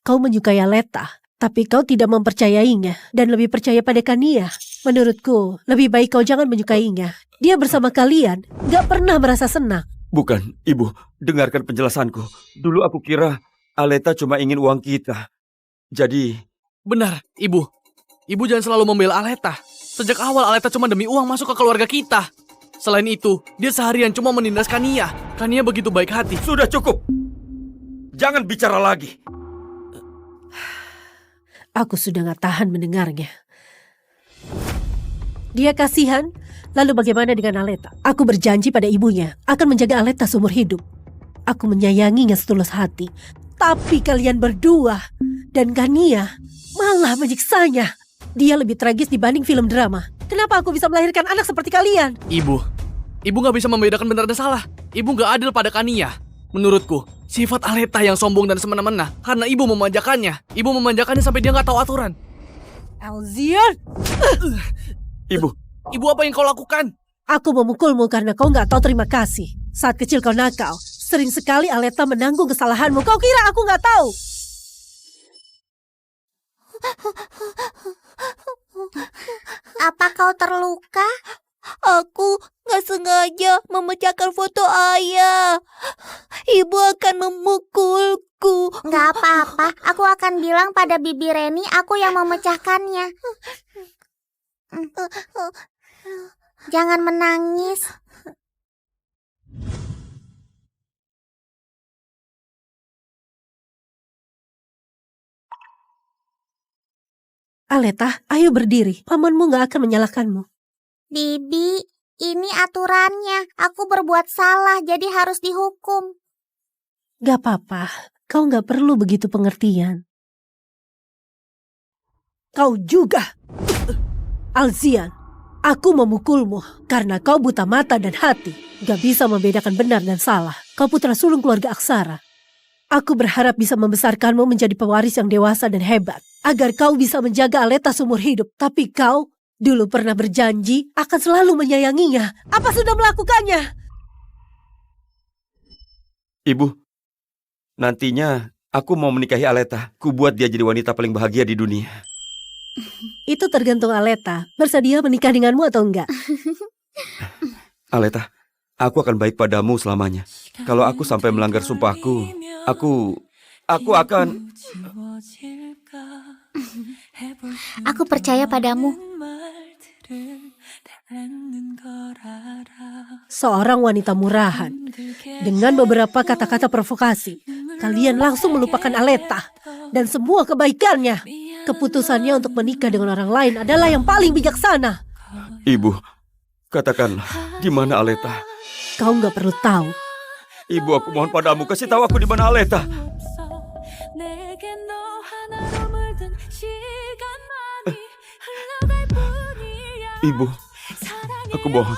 Kau menyukai Aleta, tapi kau tidak mempercayainya dan lebih percaya pada Kania. Menurutku, lebih baik kau jangan menyukainya. Dia bersama kalian, gak pernah merasa senang. Bukan, Ibu. Dengarkan penjelasanku. Dulu aku kira Aleta cuma ingin uang kita. Jadi... Benar, Ibu. Ibu jangan selalu membela Aleta. Sejak awal Aleta cuma demi uang masuk ke keluarga kita. Selain itu, dia seharian cuma menindas Kania. Kania begitu baik hati. Sudah cukup. Jangan bicara lagi. Aku sudah gak tahan mendengarnya. Dia kasihan. Lalu bagaimana dengan Aleta? Aku berjanji pada ibunya akan menjaga Aleta seumur hidup. Aku menyayanginya setulus hati. Tapi kalian berdua dan Kania malah menyiksanya. Dia lebih tragis dibanding film drama. Kenapa aku bisa melahirkan anak seperti kalian? Ibu gak bisa membedakan benar dan salah. Ibu gak adil pada Kania. Menurutku, sifat Aleta yang sombong dan semena-mena karena ibu memanjakannya. Ibu memanjakannya sampai dia gak tahu aturan. Alzian! Ibu apa yang kau lakukan? Aku memukulmu karena kau gak tahu terima kasih. Saat kecil kau nakal. Sering sekali Aleta menanggung kesalahanmu. Kau kira aku gak tahu? Apa kau terluka? Aku gak sengaja memecahkan foto ayah. Ibu akan memukulku. Gak apa-apa, aku akan bilang pada Bibi Reni aku yang memecahkannya. Jangan menangis. Aleta, ayo berdiri. Pamanmu gak akan menyalahkanmu. Bibi, ini aturannya. Aku berbuat salah, jadi harus dihukum. Gak apa-apa. Kau gak perlu begitu pengertian. Kau juga. Alzian, aku memukulmu karena kau buta mata dan hati. Gak bisa membedakan benar dan salah. Kau putra sulung keluarga Aksara. Aku berharap bisa membesarkanmu menjadi pewaris yang dewasa dan hebat, agar kau bisa menjaga Aleta seumur hidup. Tapi kau dulu pernah berjanji akan selalu menyayanginya. Apa sudah melakukannya? Ibu, nantinya aku mau menikahi Aleta. Ku buat dia jadi wanita paling bahagia di dunia. Itu tergantung Aleta. Bersedia menikah denganmu atau enggak? Aleta, aku akan baik padamu selamanya. Kalau aku sampai melanggar sumpahku, aku akan... Aku percaya padamu. Seorang wanita murahan. Dengan beberapa kata-kata provokasi, kalian langsung melupakan Aleta dan semua kebaikannya. Keputusannya untuk menikah dengan orang lain adalah yang paling bijaksana. Ibu, katakanlah, di mana Aleta? Kau nggak perlu tahu. Ibu, aku mohon padamu, kasih tahu aku di mana Aleta. Ibu, aku mohon,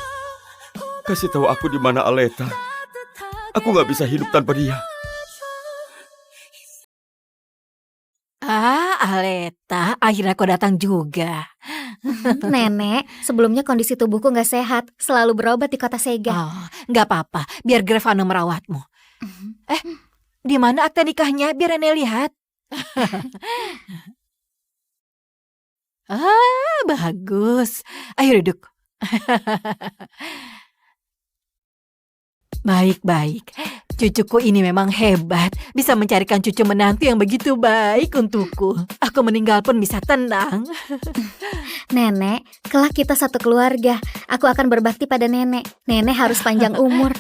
kasih tahu aku di mana Aleta. Aku nggak bisa hidup tanpa dia. Aleta, akhirnya kau datang juga. Nenek, sebelumnya kondisi tubuhku nggak sehat, selalu berobat di kota Sega. Oh, nggak apa-apa, biar Grevano merawatmu. Di mana akta nikahnya? Biar Nenek lihat. Bagus. Ayo duduk. Baik-baik. Cucuku ini memang hebat. Bisa mencarikan cucu menantu yang begitu baik untukku. Aku meninggal pun bisa tenang. Nenek, kelak kita satu keluarga. Aku akan berbakti pada nenek. Nenek harus panjang umur.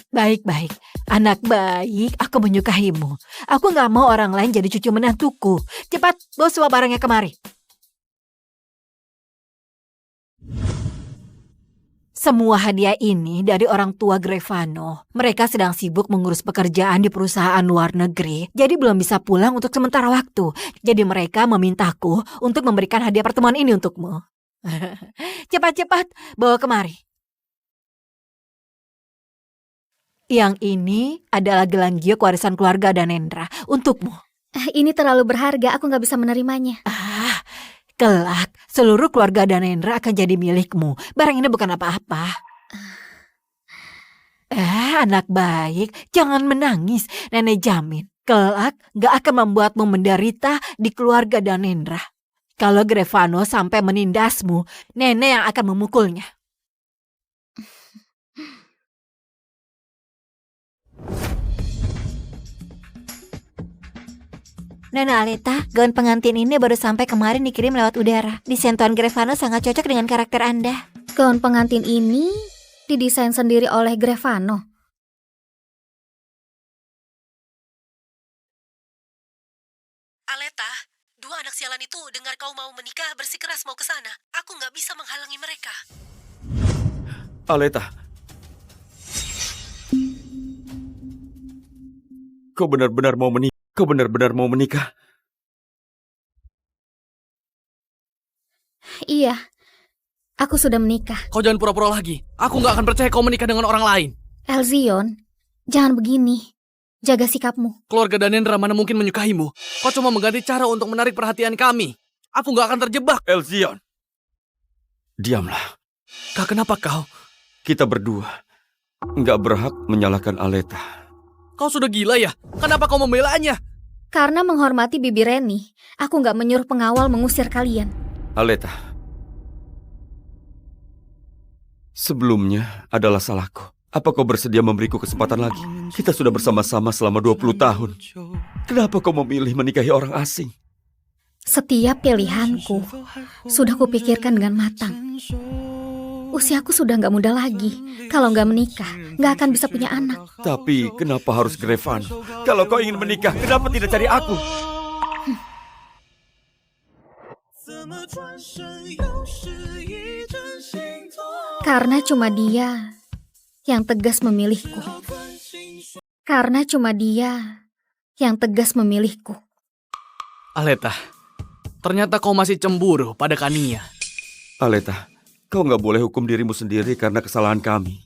Baik-baik. Anak baik, aku menyukaimu. Aku gak mau orang lain jadi cucu menantuku. Cepat, bawa semua barangnya kemari. Semua hadiah ini dari orang tua Grevano. Mereka sedang sibuk mengurus pekerjaan di perusahaan luar negeri, jadi belum bisa pulang untuk sementara waktu. Jadi mereka memintaku untuk memberikan hadiah pertemuan ini untukmu. Cepat-cepat, bawa kemari. Yang ini adalah gelang giok warisan keluarga Danendra untukmu. Ini terlalu berharga, aku nggak bisa menerimanya. Kelak, seluruh keluarga Danendra akan jadi milikmu. Barang ini bukan apa-apa. Anak baik, jangan menangis. Nenek jamin, kelak gak akan membuatmu menderita di keluarga Danendra. Kalau Grevano sampai menindasmu, nenek yang akan memukulnya. Nona Aleta, gaun pengantin ini baru sampai kemarin dikirim lewat udara. Desain Tuan Grevano sangat cocok dengan karakter Anda. Gaun pengantin ini didesain sendiri oleh Grevano. Aleta, dua anak sialan itu dengar kau mau menikah bersikeras mau ke sana. Aku nggak bisa menghalangi mereka. Aleta, kau benar-benar mau menikah? Kau benar-benar mau menikah? Iya, aku sudah menikah. Kau jangan pura-pura lagi. Aku gak akan percaya kau menikah dengan orang lain. Elzion, jangan begini. Jaga sikapmu. Keluarga Danendra mana mungkin menyukaimu. Kau cuma mengganti cara untuk menarik perhatian kami. Aku gak akan terjebak. Elzion, diamlah. Kak, kenapa kau? Kita berdua nggak berhak menyalahkan Aleta. Kau sudah gila ya? Kenapa kau membelanya? Karena menghormati Bibi Reni, aku nggak menyuruh pengawal mengusir kalian. Aleta, sebelumnya adalah salahku. Apa kau bersedia memberiku kesempatan lagi? Kita sudah bersama-sama selama 20 tahun. Kenapa kau memilih menikahi orang asing? Setiap pilihanku sudah kupikirkan dengan matang. Usiaku sudah nggak muda lagi. Kalau nggak menikah, nggak akan bisa punya anak. Tapi kenapa harus Grevano? Kalau kau ingin menikah, kenapa tidak cari aku? Karena cuma dia yang tegas memilihku. Karena cuma dia yang tegas memilihku. Aleta, ternyata kau masih cemburu pada Kania. Aleta, kau nggak boleh hukum dirimu sendiri karena kesalahan kami.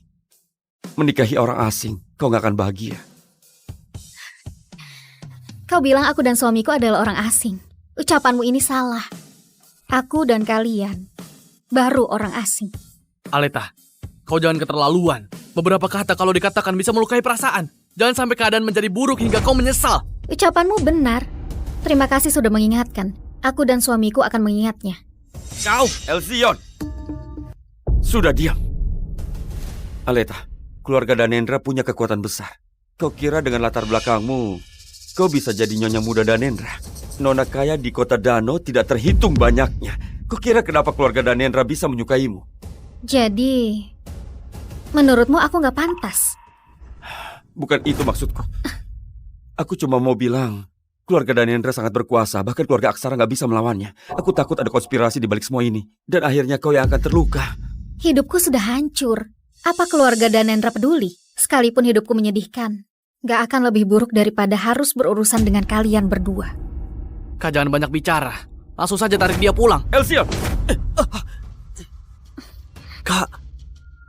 Menikahi orang asing, kau nggak akan bahagia. Kau bilang aku dan suamiku adalah orang asing. Ucapanmu ini salah. Aku dan kalian baru orang asing. Aleta, kau jangan keterlaluan. Beberapa kata kalau dikatakan bisa melukai perasaan. Jangan sampai keadaan menjadi buruk hingga kau menyesal. Ucapanmu benar. Terima kasih sudah mengingatkan. Aku dan suamiku akan mengingatnya. Kau! Elzion! Sudah diam. Aleta, keluarga Danendra punya kekuatan besar. Kau kira dengan latar belakangmu, kau bisa jadi nyonya muda Danendra? Nona kaya di kota Dano tidak terhitung banyaknya. Kau kira kenapa keluarga Danendra bisa menyukaimu? Jadi, menurutmu aku nggak pantas? Bukan itu maksudku. Aku cuma mau bilang, keluarga Danendra sangat berkuasa, bahkan keluarga Aksara nggak bisa melawannya. Aku takut ada konspirasi di balik semua ini. Dan akhirnya kau yang akan terluka. Hidupku sudah hancur. Apa keluarga Danendra peduli? Sekalipun hidupku menyedihkan, nggak akan lebih buruk daripada harus berurusan dengan kalian berdua. Kak, jangan banyak bicara. Langsung saja tarik dia pulang. Elzion! Kak,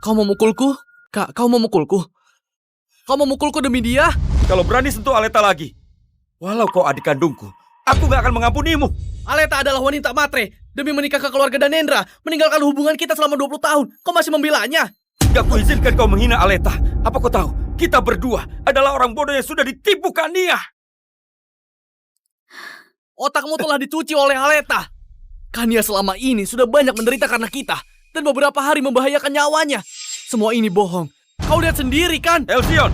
kau mau mukulku? Kak, kau mau mukulku? Kau mau mukulku demi dia? Kalau berani sentuh Aleta lagi, walau kau adik kandungku, aku gak akan mengampunimu. Aleta adalah wanita matre. Demi menikah ke keluarga Danendra, meninggalkan hubungan kita selama 20 tahun. Kau masih membelanya? Gak kuizinkan kau menghina Aleta. Apa kau tahu, kita berdua adalah orang bodoh yang sudah ditipu Kania. Otakmu telah dicuci oleh Aleta. Kania selama ini sudah banyak menderita karena kita. Dan beberapa hari membahayakan nyawanya. Semua ini bohong. Kau lihat sendiri kan? Elzion!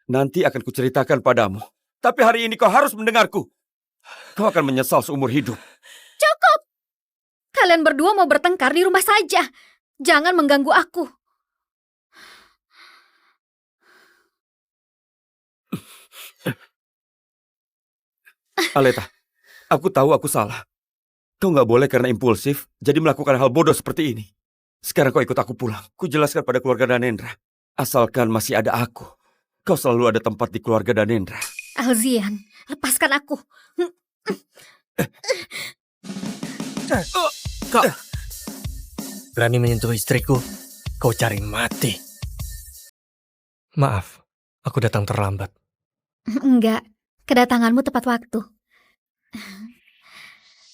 Nanti akan kuceritakan padamu. Tapi hari ini kau harus mendengarku. Kau akan menyesal seumur hidup. Cukup! Kalian berdua mau bertengkar di rumah saja. Jangan mengganggu aku. Aleta, aku tahu aku salah. Kau gak boleh karena impulsif, jadi melakukan hal bodoh seperti ini. Sekarang kau ikut aku pulang. Ku jelaskan pada keluarga Danendra. Asalkan masih ada aku, kau selalu ada tempat di keluarga Danendra. Alzian, lepaskan aku. Kau Berani menyentuh istriku, kau cari mati. Maaf, aku datang terlambat. Enggak, kedatanganmu tepat waktu.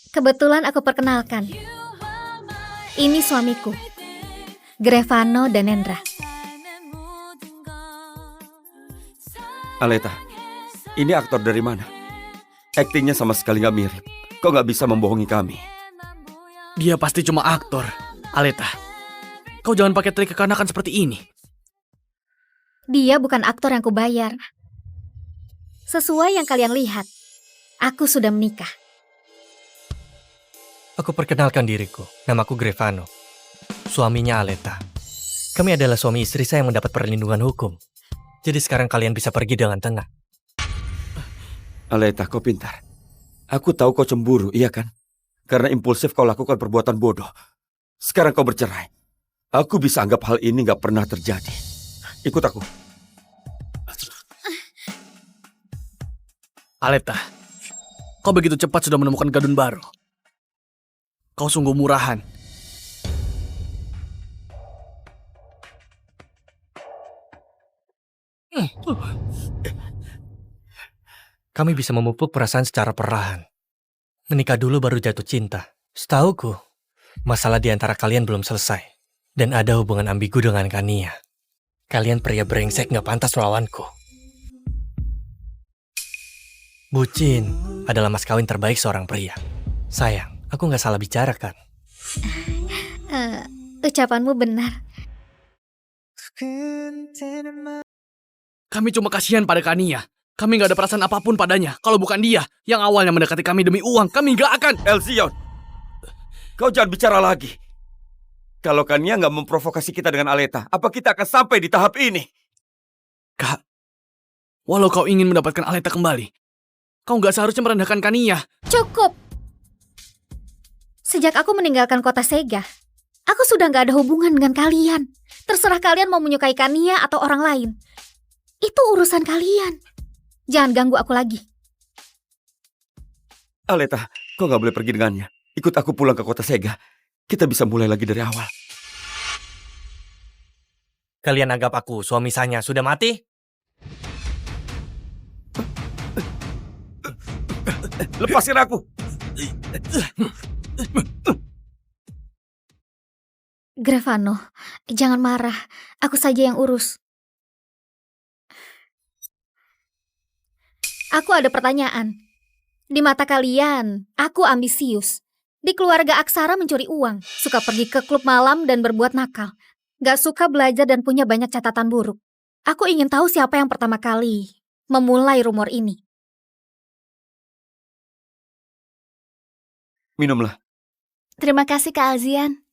Kebetulan aku perkenalkan. Ini suamiku, Grevano Danendra. Aleta, ini aktor dari mana? Aktingnya sama sekali gak mirip. Kau gak bisa membohongi kami. Dia pasti cuma aktor. Aleta, kau jangan pakai trik kekanakan seperti ini. Dia bukan aktor yang kubayar. Sesuai yang kalian lihat, aku sudah menikah. Aku perkenalkan diriku, namaku Grevano. Suaminya Aleta. Kami adalah suami istri saya yang mendapat perlindungan hukum. Jadi sekarang kalian bisa pergi dengan tenang. Aleta, kau pintar. Aku tahu kau cemburu, iya kan? Karena impulsif kau lakukan perbuatan bodoh. Sekarang kau bercerai. Aku bisa anggap hal ini gak pernah terjadi. Ikut aku. Aleta, kau begitu cepat sudah menemukan gadun baru. Kau sungguh murahan. Kami bisa memupuk perasaan secara perlahan. Menikah dulu baru jatuh cinta. Setauku, masalah di antara kalian belum selesai. Dan ada hubungan ambigu dengan Kania. Kalian pria brengsek gak pantas melawanku. Bucin adalah mas kawin terbaik seorang pria. Sayang, aku gak salah bicara kan? Ucapanmu benar. Kami cuma kasihan pada Kania. Kami gak ada perasaan apapun padanya. Kalau bukan dia yang awalnya mendekati kami demi uang, kami gak akan. Elzion, kau jangan bicara lagi. Kalau Kania gak memprovokasi kita dengan Aleta, apa kita akan sampai di tahap ini? Kak, walau kau ingin mendapatkan Aleta kembali, kau gak seharusnya merendahkan Kania. Cukup! Sejak aku meninggalkan kota Sega, aku sudah gak ada hubungan dengan kalian. Terserah kalian mau menyukai Kania atau orang lain. Itu urusan kalian. Jangan ganggu aku lagi. Aleta, kau gak boleh pergi dengannya. Ikut aku pulang ke kota Sega. Kita bisa mulai lagi dari awal. Kalian anggap aku suami Sanya sudah mati? Lepaskan aku. Grevano, jangan marah. Aku saja yang urus. Aku ada pertanyaan. Di mata kalian, aku ambisius. Di keluarga Aksara mencuri uang, suka pergi ke klub malam dan berbuat nakal. Gak suka belajar dan punya banyak catatan buruk. Aku ingin tahu siapa yang pertama kali memulai rumor ini. Minumlah. Terima kasih Kak Alzian.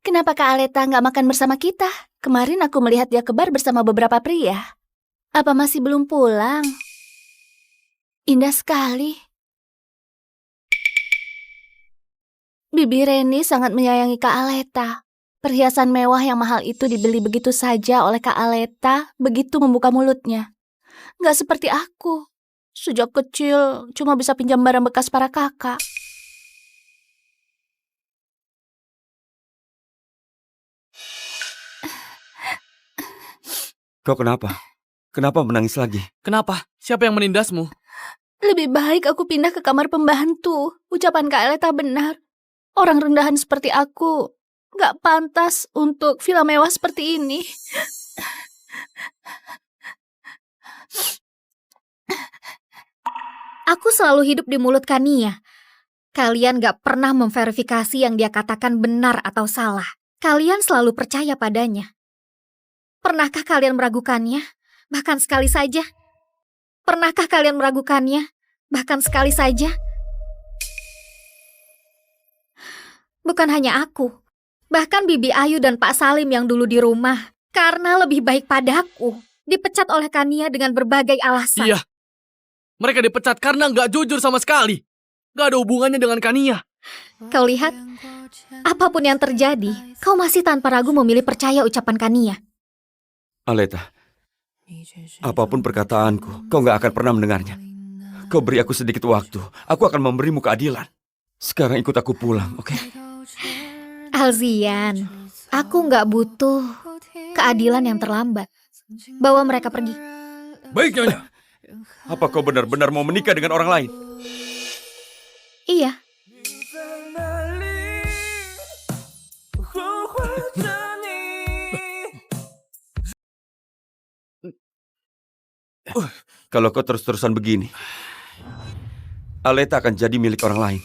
Kenapa Kak Aleta nggak makan bersama kita? Kemarin aku melihat dia ke bar bersama beberapa pria. Apa masih belum pulang? Indah sekali. Bibi Reni sangat menyayangi Kak Aleta. Perhiasan mewah yang mahal itu dibeli begitu saja oleh Kak Aleta, begitu membuka mulutnya. Nggak seperti aku. Sejak kecil cuma bisa pinjam barang bekas para kakak. Kau kenapa? Kenapa menangis lagi? Kenapa? Siapa yang menindasmu? Lebih baik aku pindah ke kamar pembantu. Ucapan Kak Aleta benar. Orang rendahan seperti aku nggak pantas untuk villa mewah seperti ini. Aku selalu hidup di mulut Kania. Kalian gak pernah memverifikasi yang dia katakan benar atau salah. Kalian selalu percaya padanya. Pernahkah kalian meragukannya? Bahkan sekali saja. Pernahkah kalian meragukannya? Bahkan sekali saja. Bukan hanya aku. Bahkan Bibi Ayu dan Pak Salim yang dulu di rumah, karena lebih baik padaku, dipecat oleh Kania dengan berbagai alasan. Iya. Mereka dipecat karena nggak jujur sama sekali. Nggak ada hubungannya dengan Kania. Kau lihat, apapun yang terjadi, kau masih tanpa ragu memilih percaya ucapan Kania. Aleta, apapun perkataanku, kau nggak akan pernah mendengarnya. Kau beri aku sedikit waktu, aku akan memberimu keadilan. Sekarang ikut aku pulang, oke? Alzian, aku nggak butuh keadilan yang terlambat. Bawa mereka pergi. Baik, Nyonya. Apa kau benar-benar mau menikah dengan orang lain? Iya. Kalau kau terus-terusan begini, Aleta akan jadi milik orang lain.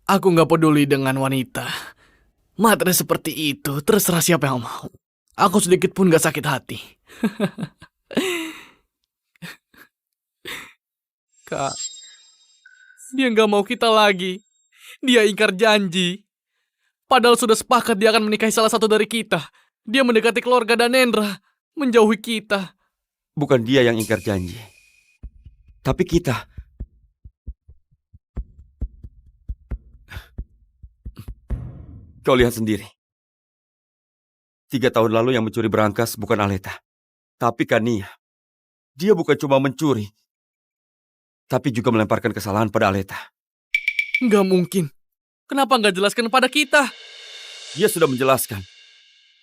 Aku nggak peduli dengan wanita. Matre seperti itu, terserah siapa yang mau. Aku sedikit pun nggak sakit hati. Kak, dia nggak mau kita lagi. Dia ingkar janji. Padahal sudah sepakat dia akan menikahi salah satu dari kita. Dia mendekati keluarga Danendra, menjauhi kita. Bukan dia yang ingkar janji, tapi kita. Kau lihat sendiri. 3 tahun lalu yang mencuri berangkas bukan Aleta, tapi Kania. Dia bukan cuma mencuri, tapi juga melemparkan kesalahan pada Aleta. Nggak mungkin. Kenapa nggak jelaskan pada kita? Dia sudah menjelaskan.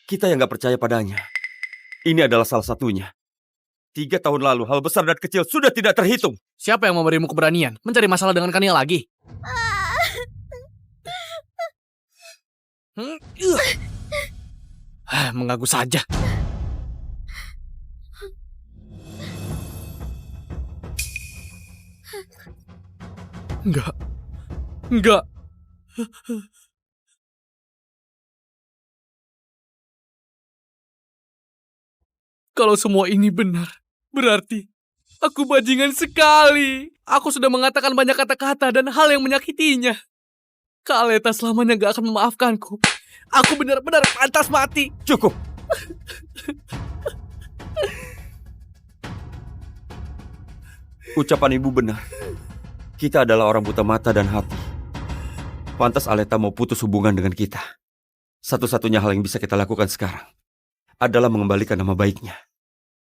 Kita yang nggak percaya padanya. Ini adalah salah satunya. 3 tahun lalu, hal besar dan kecil sudah tidak terhitung. Siapa yang memberimu keberanian mencari masalah dengan Kania lagi? Mengaku saja. Enggak. Kalau semua ini benar, berarti aku bajingan sekali. Aku sudah mengatakan banyak kata-kata dan hal yang menyakitinya. Kak Aleta selamanya gak akan memaafkanku. Aku benar-benar pantas mati. Cukup. Ucapan ibu benar. Kita adalah orang buta mata dan hati. Pantas Aleta mau putus hubungan dengan kita. Satu-satunya hal yang bisa kita lakukan sekarang adalah mengembalikan nama baiknya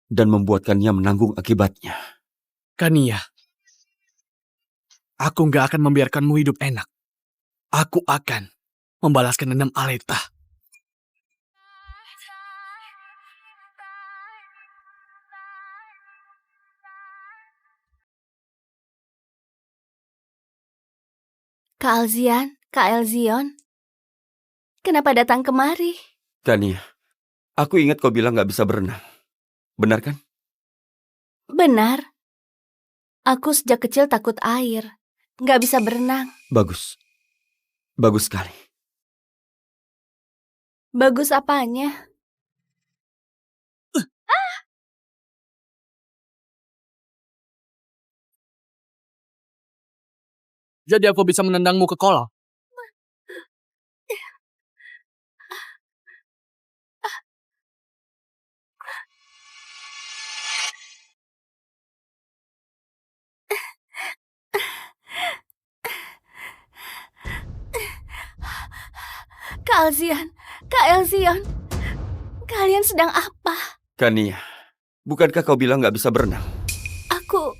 dan membuatkannya menanggung akibatnya. Kania, aku gak akan membiarkanmu hidup enak. Aku akan membalaskan dendam Aleta. Kak Alzian, Kak Elzion, kenapa datang kemari? Kania, aku ingat kau bilang nggak bisa berenang. Benar kan? Benar. Aku sejak kecil takut air. Nggak bisa berenang. Bagus. Bagus sekali. Bagus apanya? Jadi aku bisa menendangmu ke kolam. Kak Alzian, Kak Elzion, kalian sedang apa? Kania, bukankah kau bilang nggak bisa berenang? Aku,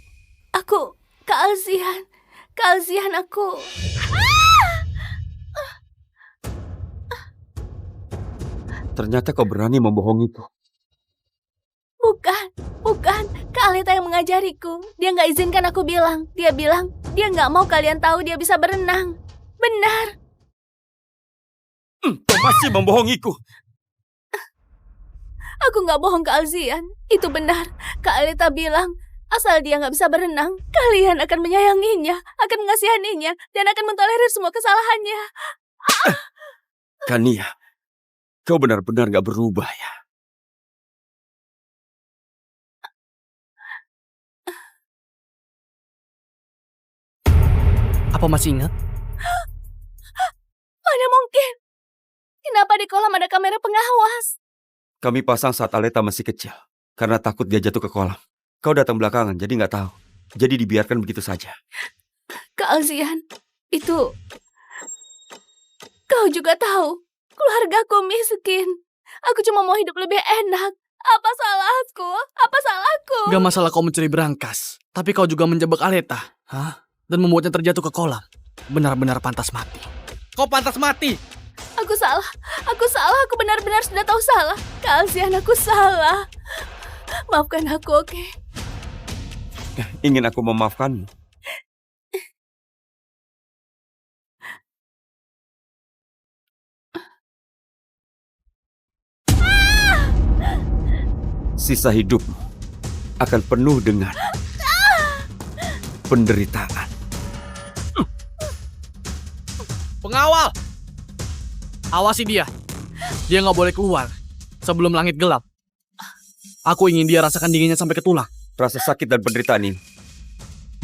Kak Alzian, aku. Ternyata kau berani membohongiku. Bukan. Kak Aleta yang mengajariku. Dia nggak izinkan aku bilang. Dia bilang, dia nggak mau kalian tahu dia bisa berenang. Benar. Kau masih membohongiku. Aku nggak bohong Kak Alzian. Itu benar. Kak Aleta bilang, asal dia nggak bisa berenang, kalian akan menyayanginya, akan mengasihaninya, dan akan mentolerir semua kesalahannya. Kania, kau benar-benar nggak berubah ya. Apa masih ingat? Mana mungkin? Kenapa di kolam ada kamera pengawas? Kami pasang saat Aleta masih kecil, karena takut dia jatuh ke kolam. Kau datang belakangan, jadi nggak tahu. Jadi dibiarkan begitu saja. Kak Alzian, itu... Kau juga tahu, keluargaku miskin. Aku cuma mau hidup lebih enak. Apa salahku? Apa salahku? Gak masalah kau mencuri berangkas, tapi kau juga menjebak Aleta. Hah? Dan membuatnya terjatuh ke kolam. Benar-benar pantas mati. Kau pantas mati! Aku salah, aku benar-benar sudah tahu salah. Kak Alzian, aku salah. Maafkan aku, oke? Ingin aku memaafkanmu. Sisa hidupmu akan penuh dengan penderitaan. Pengawal! Awasi dia. Dia nggak boleh keluar sebelum langit gelap. Aku ingin dia rasakan dinginnya sampai ke tulang. Rasa sakit dan penderitaan ini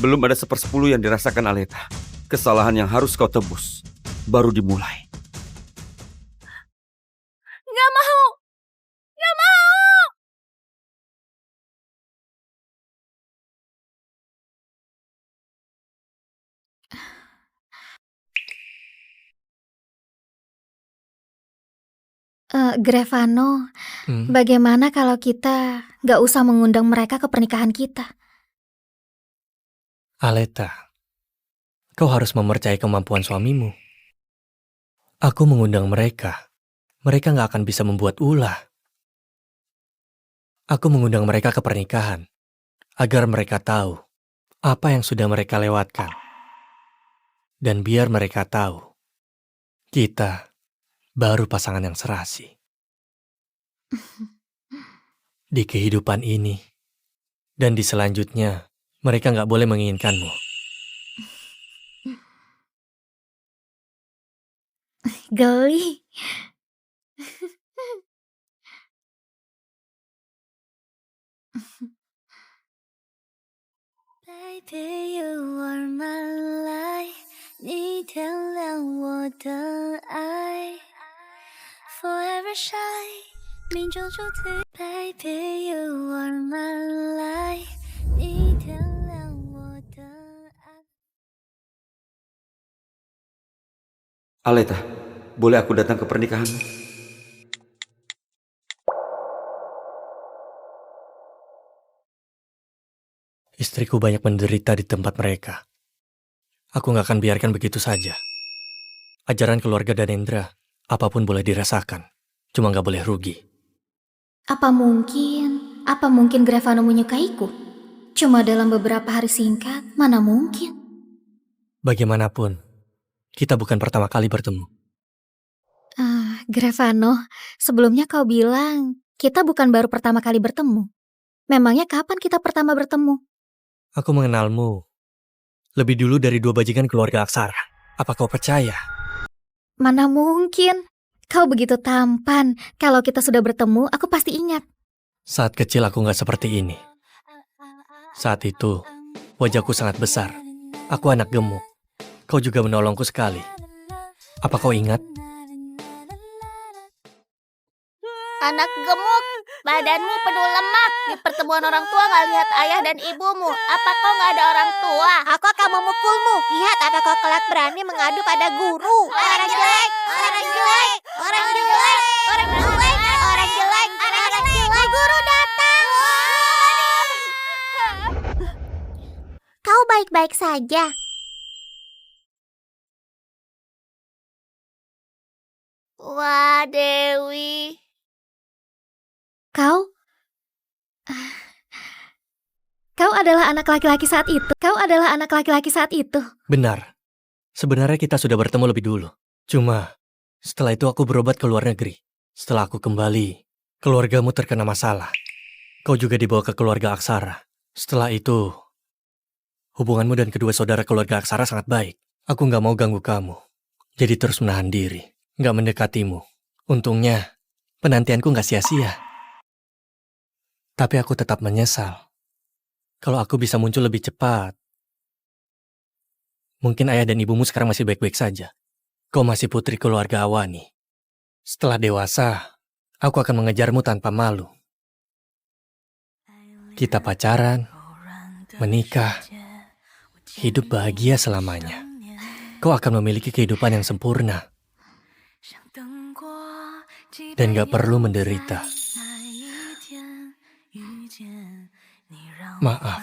belum ada 1/10 yang dirasakan Aleta. Kesalahan yang harus kau tebus baru dimulai. Nggak mau! Nggak mau! Grevano, Hmm. bagaimana kalau kita nggak usah mengundang mereka ke pernikahan kita? Aleta, kau harus mempercayai kemampuan suamimu. Aku mengundang mereka. Mereka nggak akan bisa membuat ulah. Aku mengundang mereka ke pernikahan, agar mereka tahu apa yang sudah mereka lewatkan. Dan biar mereka tahu, kita baru pasangan yang serasi. Di kehidupan ini, dan di selanjutnya, mereka nggak boleh menginginkanmu. Geli. Baby, you are my light， 你点亮我的爱 ，Forever shine， 命中注定。Baby, you are my light， 你点亮我的爱。 Aleta, boleh aku datang ke pernikahanmu? Istriku banyak menderita di tempat mereka. Aku nggak akan biarkan begitu saja. Ajaran keluarga Danendra, apapun boleh dirasakan. Cuma nggak boleh rugi. Apa mungkin Grevano menyukaiku? Cuma dalam beberapa hari singkat, mana mungkin? Bagaimanapun, kita bukan pertama kali bertemu. Grevano, sebelumnya kau bilang kita bukan baru pertama kali bertemu. Memangnya kapan kita pertama bertemu? Aku mengenalmu lebih dulu dari 2 bajingan keluarga Aksara. Apa kau percaya? Mana mungkin? Kau begitu tampan. Kalau kita sudah bertemu, aku pasti ingat. Saat kecil aku nggak seperti ini. Saat itu, wajahku sangat besar. Aku anak gemuk. Kau juga menolongku sekali. Apa kau ingat? Anak gemuk, badanmu penuh lemak. Di pertemuan orang tua gak lihat ayah dan ibumu. Apa kau gak ada orang tua? Aku akan memukulmu. Lihat apa kau kelak berani mengadu pada guru. Orang jelek, orang jelek, orang jelek, orang jelek, orang jelek, orang jelek. Guru datang. Kau baik-baik saja. Wah, Dewi. Kau adalah anak laki-laki saat itu. Kau adalah anak laki-laki saat itu. Benar. Sebenarnya kita sudah bertemu lebih dulu. Cuma, setelah itu aku berobat ke luar negeri. Setelah aku kembali, keluargamu terkena masalah. Kau juga dibawa ke keluarga Aksara. Setelah itu, hubunganmu dan kedua saudara keluarga Aksara sangat baik. Aku nggak mau ganggu kamu. Jadi terus menahan diri. Nggak mendekatimu. Untungnya, penantianku nggak sia-sia. Tapi aku tetap menyesal. Kalau aku bisa muncul lebih cepat, mungkin ayah dan ibumu sekarang masih baik-baik saja. Kau masih putri keluarga Awani. Setelah dewasa, aku akan mengejarmu tanpa malu. Kita pacaran, menikah, hidup bahagia selamanya. Kau akan memiliki kehidupan yang sempurna. Dan gak perlu menderita. Maaf.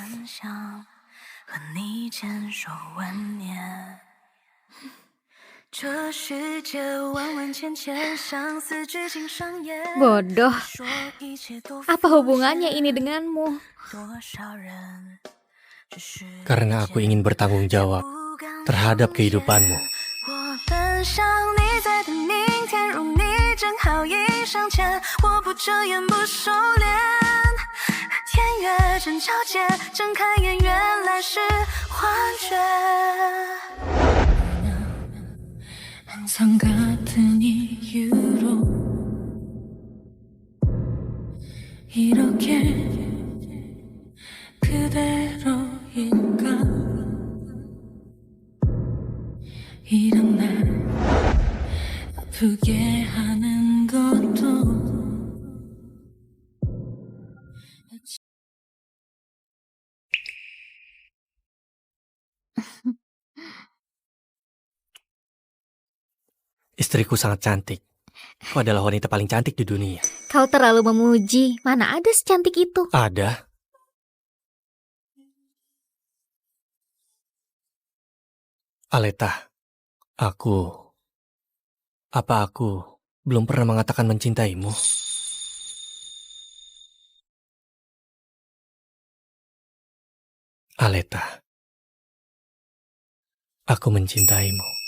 Bodoh. Apa hubungannya ini denganmu? Karena aku ingin bertanggung jawab terhadap kehidupanmu. 항상 같은 이유로 이렇게 그대로인가 이런 날 아프게 하는 것도 Istriku sangat cantik. Kau adalah wanita paling cantik di dunia. Kau terlalu memuji. Mana ada secantik itu? Ada. Aleta, apa aku belum pernah mengatakan mencintaimu? Aleta, aku mencintaimu.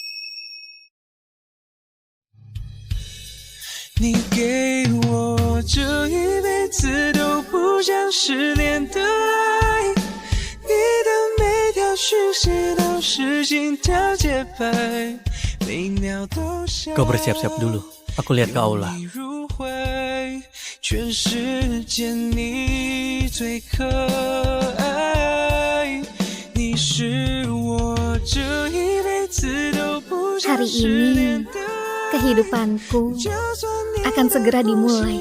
你给我这一辈子都不想失联的爱，你的每条讯息都是心跳节拍，每秒都想 Kau bersiap-siap dulu. Aku lihat ke aula. 你入会，全世界你最可爱，你是我这一辈子都不想 Hari 失 ini 联的爱。 kehidupanku akan segera dimulai.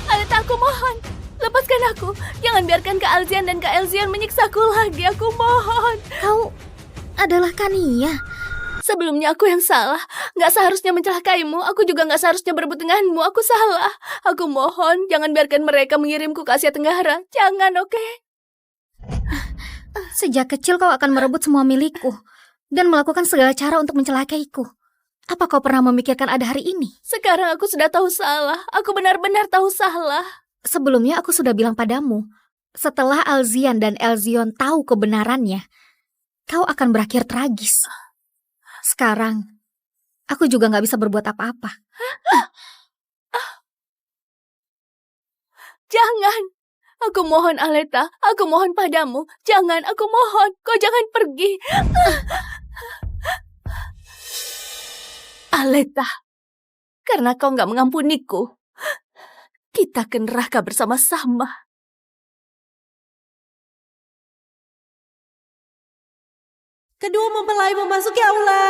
Aleta, aku mohon. Lepaskan aku. Jangan biarkan Kak Alzian dan Kak Elzion menyiksaku lagi. Aku mohon. Kau adalah Kania. Sebelumnya aku yang salah. Nggak seharusnya mencelakaimu. Aku juga nggak seharusnya berebut denganmu. Aku salah. Aku mohon, jangan biarkan mereka mengirimku ke Asia Tenggara. Jangan, oke? Sejak kecil kau akan merebut semua milikku dan melakukan segala cara untuk mencelakaiku. Apa kau pernah memikirkan ada hari ini? Sekarang aku sudah tahu salah. Aku benar-benar tahu salah. Sebelumnya aku sudah bilang padamu, setelah Alzian dan Elzion tahu kebenarannya, kau akan berakhir tragis. Sekarang, aku juga gak bisa berbuat apa-apa. Jangan. Aku mohon Aleta, aku mohon padamu. Jangan, aku mohon. Kau jangan pergi. Aleta, karena kau gak mengampuniku, kita ke neraka bersama-sama. Kedua mempelai memasuki aula.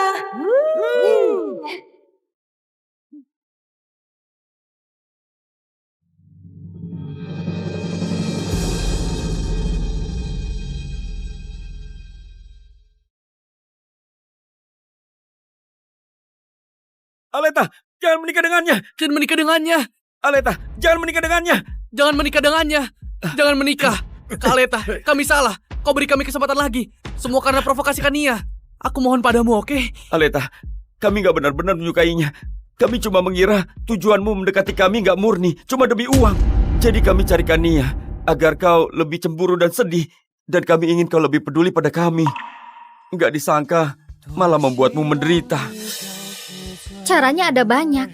Aleta, jangan menikah dengannya. Jangan menikah dengannya. Aleta, jangan menikah dengannya. Jangan menikah dengannya. Jangan menikah. Kak Aleta, kami salah. Kau beri kami kesempatan lagi. Semua karena provokasi Kania. Aku mohon padamu, oke? Aleta, kami gak benar-benar menyukainya. Kami cuma mengira tujuanmu mendekati kami gak murni, cuma demi uang. Jadi kami cari Kania, agar kau lebih cemburu dan sedih. Dan kami ingin kau lebih peduli pada kami. Gak disangka, malah membuatmu menderita. Caranya ada banyak,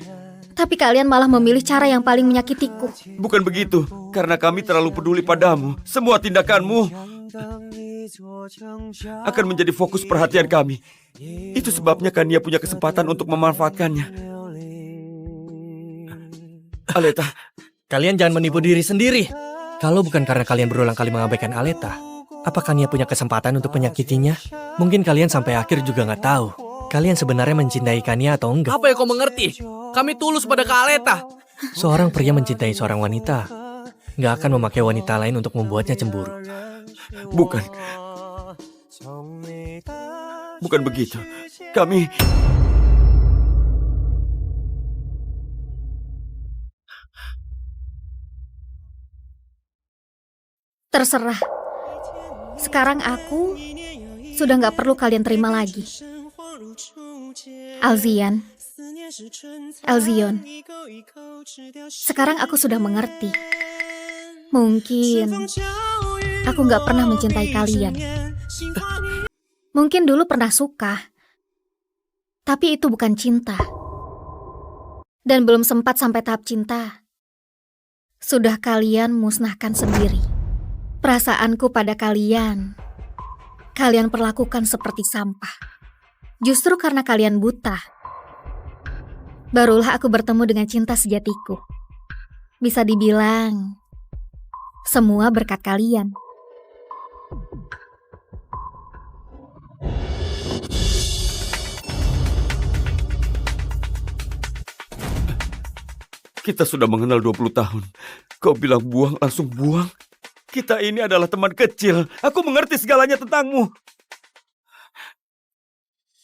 tapi kalian malah memilih cara yang paling menyakitiku. Bukan begitu, karena kami terlalu peduli padamu. Semua tindakanmu akan menjadi fokus perhatian kami. Itu sebabnya Kania punya kesempatan untuk memanfaatkannya. Aleta, Kalian jangan menipu diri sendiri. Kalau bukan karena kalian berulang kali mengabaikan Aleta, apakah Kania punya kesempatan untuk menyakitinya? Mungkin kalian sampai akhir juga nggak tahu. Kalian sebenarnya mencintai Kania atau enggak? Apa yang kau mengerti? Kami tulus pada Kak Aleta. Seorang pria mencintai seorang wanita nggak akan memakai wanita lain untuk membuatnya cemburu. bukan. Bukan begitu. Kami... Terserah. Sekarang aku sudah gak perlu kalian terima lagi. Alzian, Alzion, sekarang aku sudah mengerti. Mungkin aku gak pernah mencintai kalian. Mungkin dulu pernah suka, tapi itu bukan cinta. Dan belum sempat sampai tahap cinta, sudah kalian musnahkan sendiri. Perasaanku pada kalian perlakukan seperti sampah. Justru karena kalian buta, barulah aku bertemu dengan cinta sejatiku. Bisa dibilang, semua berkat kalian. Kita sudah mengenal 20 tahun. Kau bilang buang, langsung buang. Kita ini adalah teman kecil. Aku mengerti segalanya tentangmu.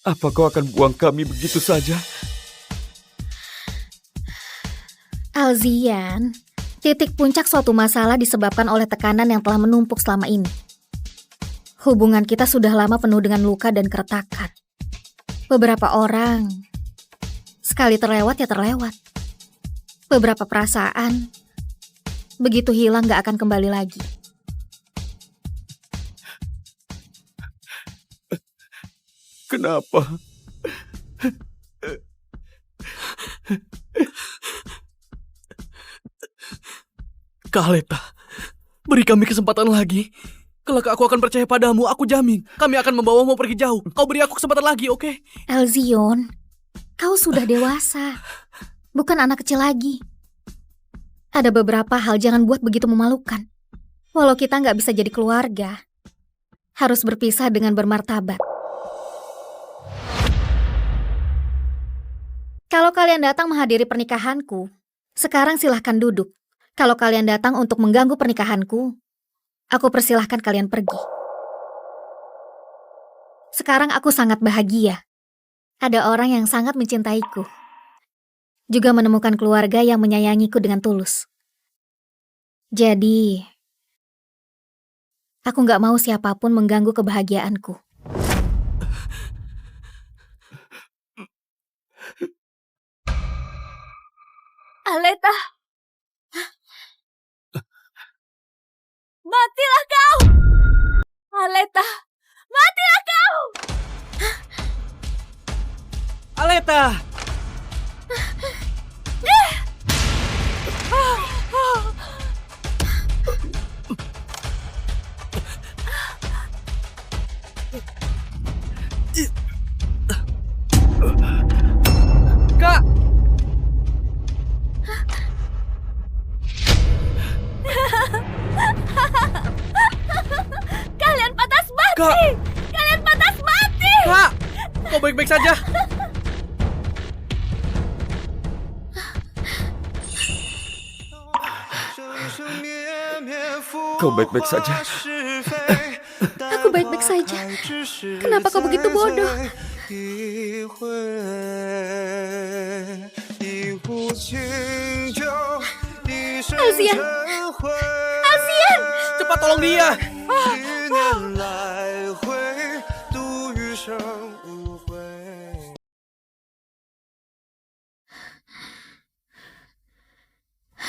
Apa kau akan buang kami begitu saja? Alzian, titik puncak suatu masalah disebabkan oleh tekanan yang telah menumpuk selama ini. Hubungan kita sudah lama penuh dengan luka dan keretakan. Beberapa orang, sekali terlewat ya terlewat. Beberapa perasaan, begitu hilang gak akan kembali lagi. Kenapa? Kak Aleta, beri kami kesempatan lagi. Kelak aku akan percaya padamu, aku jamin. Kami akan membawamu pergi jauh. Kau beri aku kesempatan lagi, oke? Alzion, kau sudah dewasa. Bukan anak kecil lagi. Ada beberapa hal jangan buat begitu memalukan. Walau kita nggak bisa jadi keluarga, harus berpisah dengan bermartabat. Kalau kalian datang menghadiri pernikahanku, sekarang silahkan duduk. Kalau kalian datang untuk mengganggu pernikahanku, aku persilahkan kalian pergi. Sekarang aku sangat bahagia. Ada orang yang sangat mencintaiku. Juga menemukan keluarga yang menyayangiku dengan tulus. Jadi, aku gak mau siapapun mengganggu kebahagiaanku. Aleta! Matilah kau! Aleta, Matilah kau! Aleta! Kak! Kalian pantas mati! Kak! Kalian pantas mati! Kak! Kau baik-baik saja? Kau baik-baik saja? Aku baik-baik saja. Kenapa kau begitu bodoh? Alzian! Alzian! Cepat tolong dia!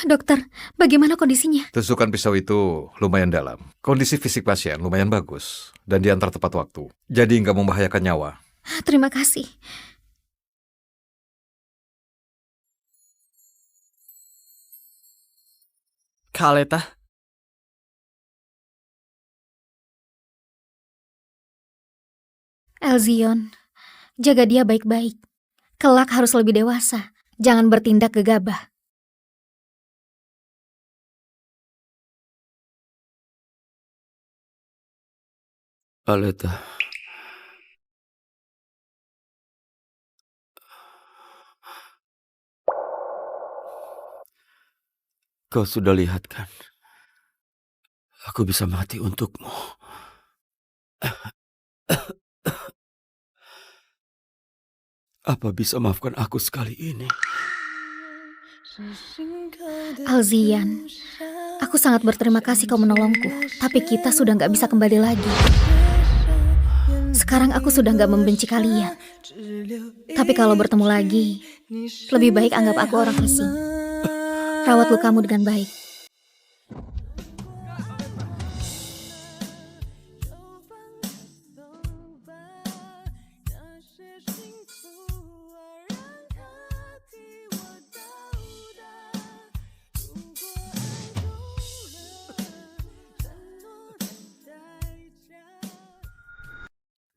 Dokter, bagaimana kondisinya? Tusukan pisau itu lumayan dalam. Kondisi fisik pasien lumayan bagus. Dan diantar tepat waktu. Jadi nggak membahayakan nyawa. Terima kasih. Kak Aleta, Alzion, jaga dia baik-baik. Kelak harus lebih dewasa. Jangan bertindak gegabah. Aleta. Kau sudah lihat kan? Aku bisa mati untukmu. Apa bisa maafkan aku sekali ini? Alzian, aku sangat berterima kasih kau menolongku. Tapi kita sudah nggak bisa kembali lagi. Sekarang aku sudah nggak membenci kalian. Tapi kalau bertemu lagi, lebih baik anggap aku orang asing. Rawat lukamu dengan baik.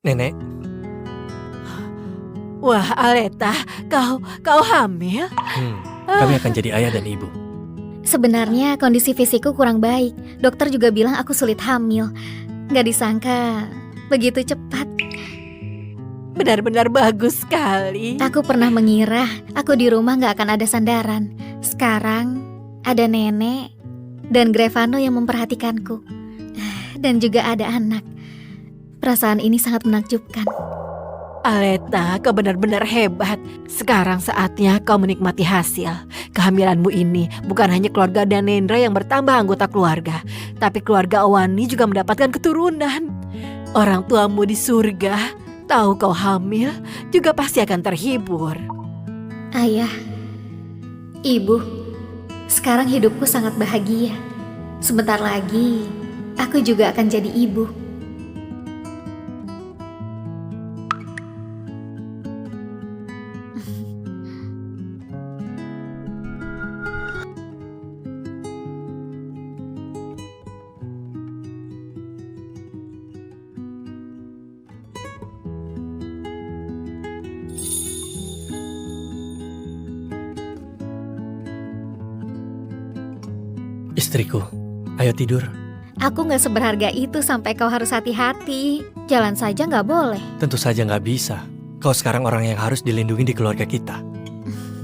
Nenek, Wah, Aleta, kau hamil? kami akan jadi ayah dan ibu. Sebenarnya kondisi fisikku kurang baik. Dokter juga bilang aku sulit hamil. Gak disangka begitu cepat. Benar-benar bagus sekali. Aku pernah mengira aku di rumah gak akan ada sandaran. Sekarang ada nenek dan Grevano yang memperhatikanku. Dan juga ada anak. Perasaan ini sangat menakjubkan. Aleta, kau benar-benar hebat. Sekarang saatnya kau menikmati hasil. Kehamilanmu ini bukan hanya keluarga Danendra yang bertambah anggota keluarga, tapi keluarga Awani juga mendapatkan keturunan. Orang tuamu di surga tahu kau hamil juga pasti akan terhibur. Ayah, ibu, sekarang hidupku sangat bahagia. Sebentar lagi, aku juga akan jadi ibu. Istriku, ayo tidur. Aku gak seberharga itu sampai kau harus hati-hati. Jalan saja gak boleh. Tentu saja nggak bisa. Kau sekarang orang yang harus dilindungi di keluarga kita.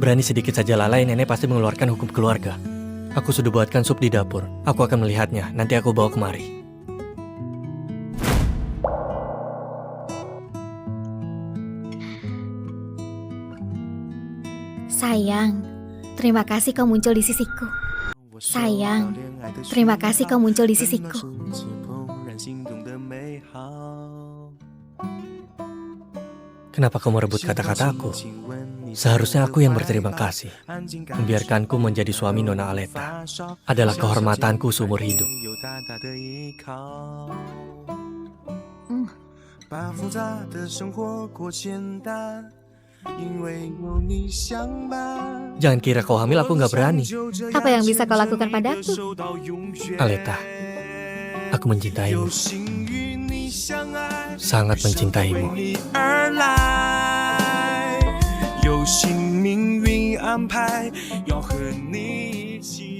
Berani sedikit saja lalai, nenek pasti mengeluarkan hukum keluarga. Aku sudah buatkan sup di dapur. Aku akan melihatnya, nanti aku bawa kemari. Sayang, terima kasih kau muncul di sisiku. Sayang, terima kasih kau muncul di sisiku. Kenapa kau merebut kata-kataku? Seharusnya aku yang berterima kasih. Membiarkanku menjadi suami Nona Aleta adalah kehormatanku seumur hidup. 把复杂的生活过简单，因为有你相伴。 Jangan kira kau hamil aku nggak berani. Apa yang bisa kau lakukan padaku? Aleta, aku mencintaimu. Sangat mencintaimu. 有幸命运安排，要和你一起。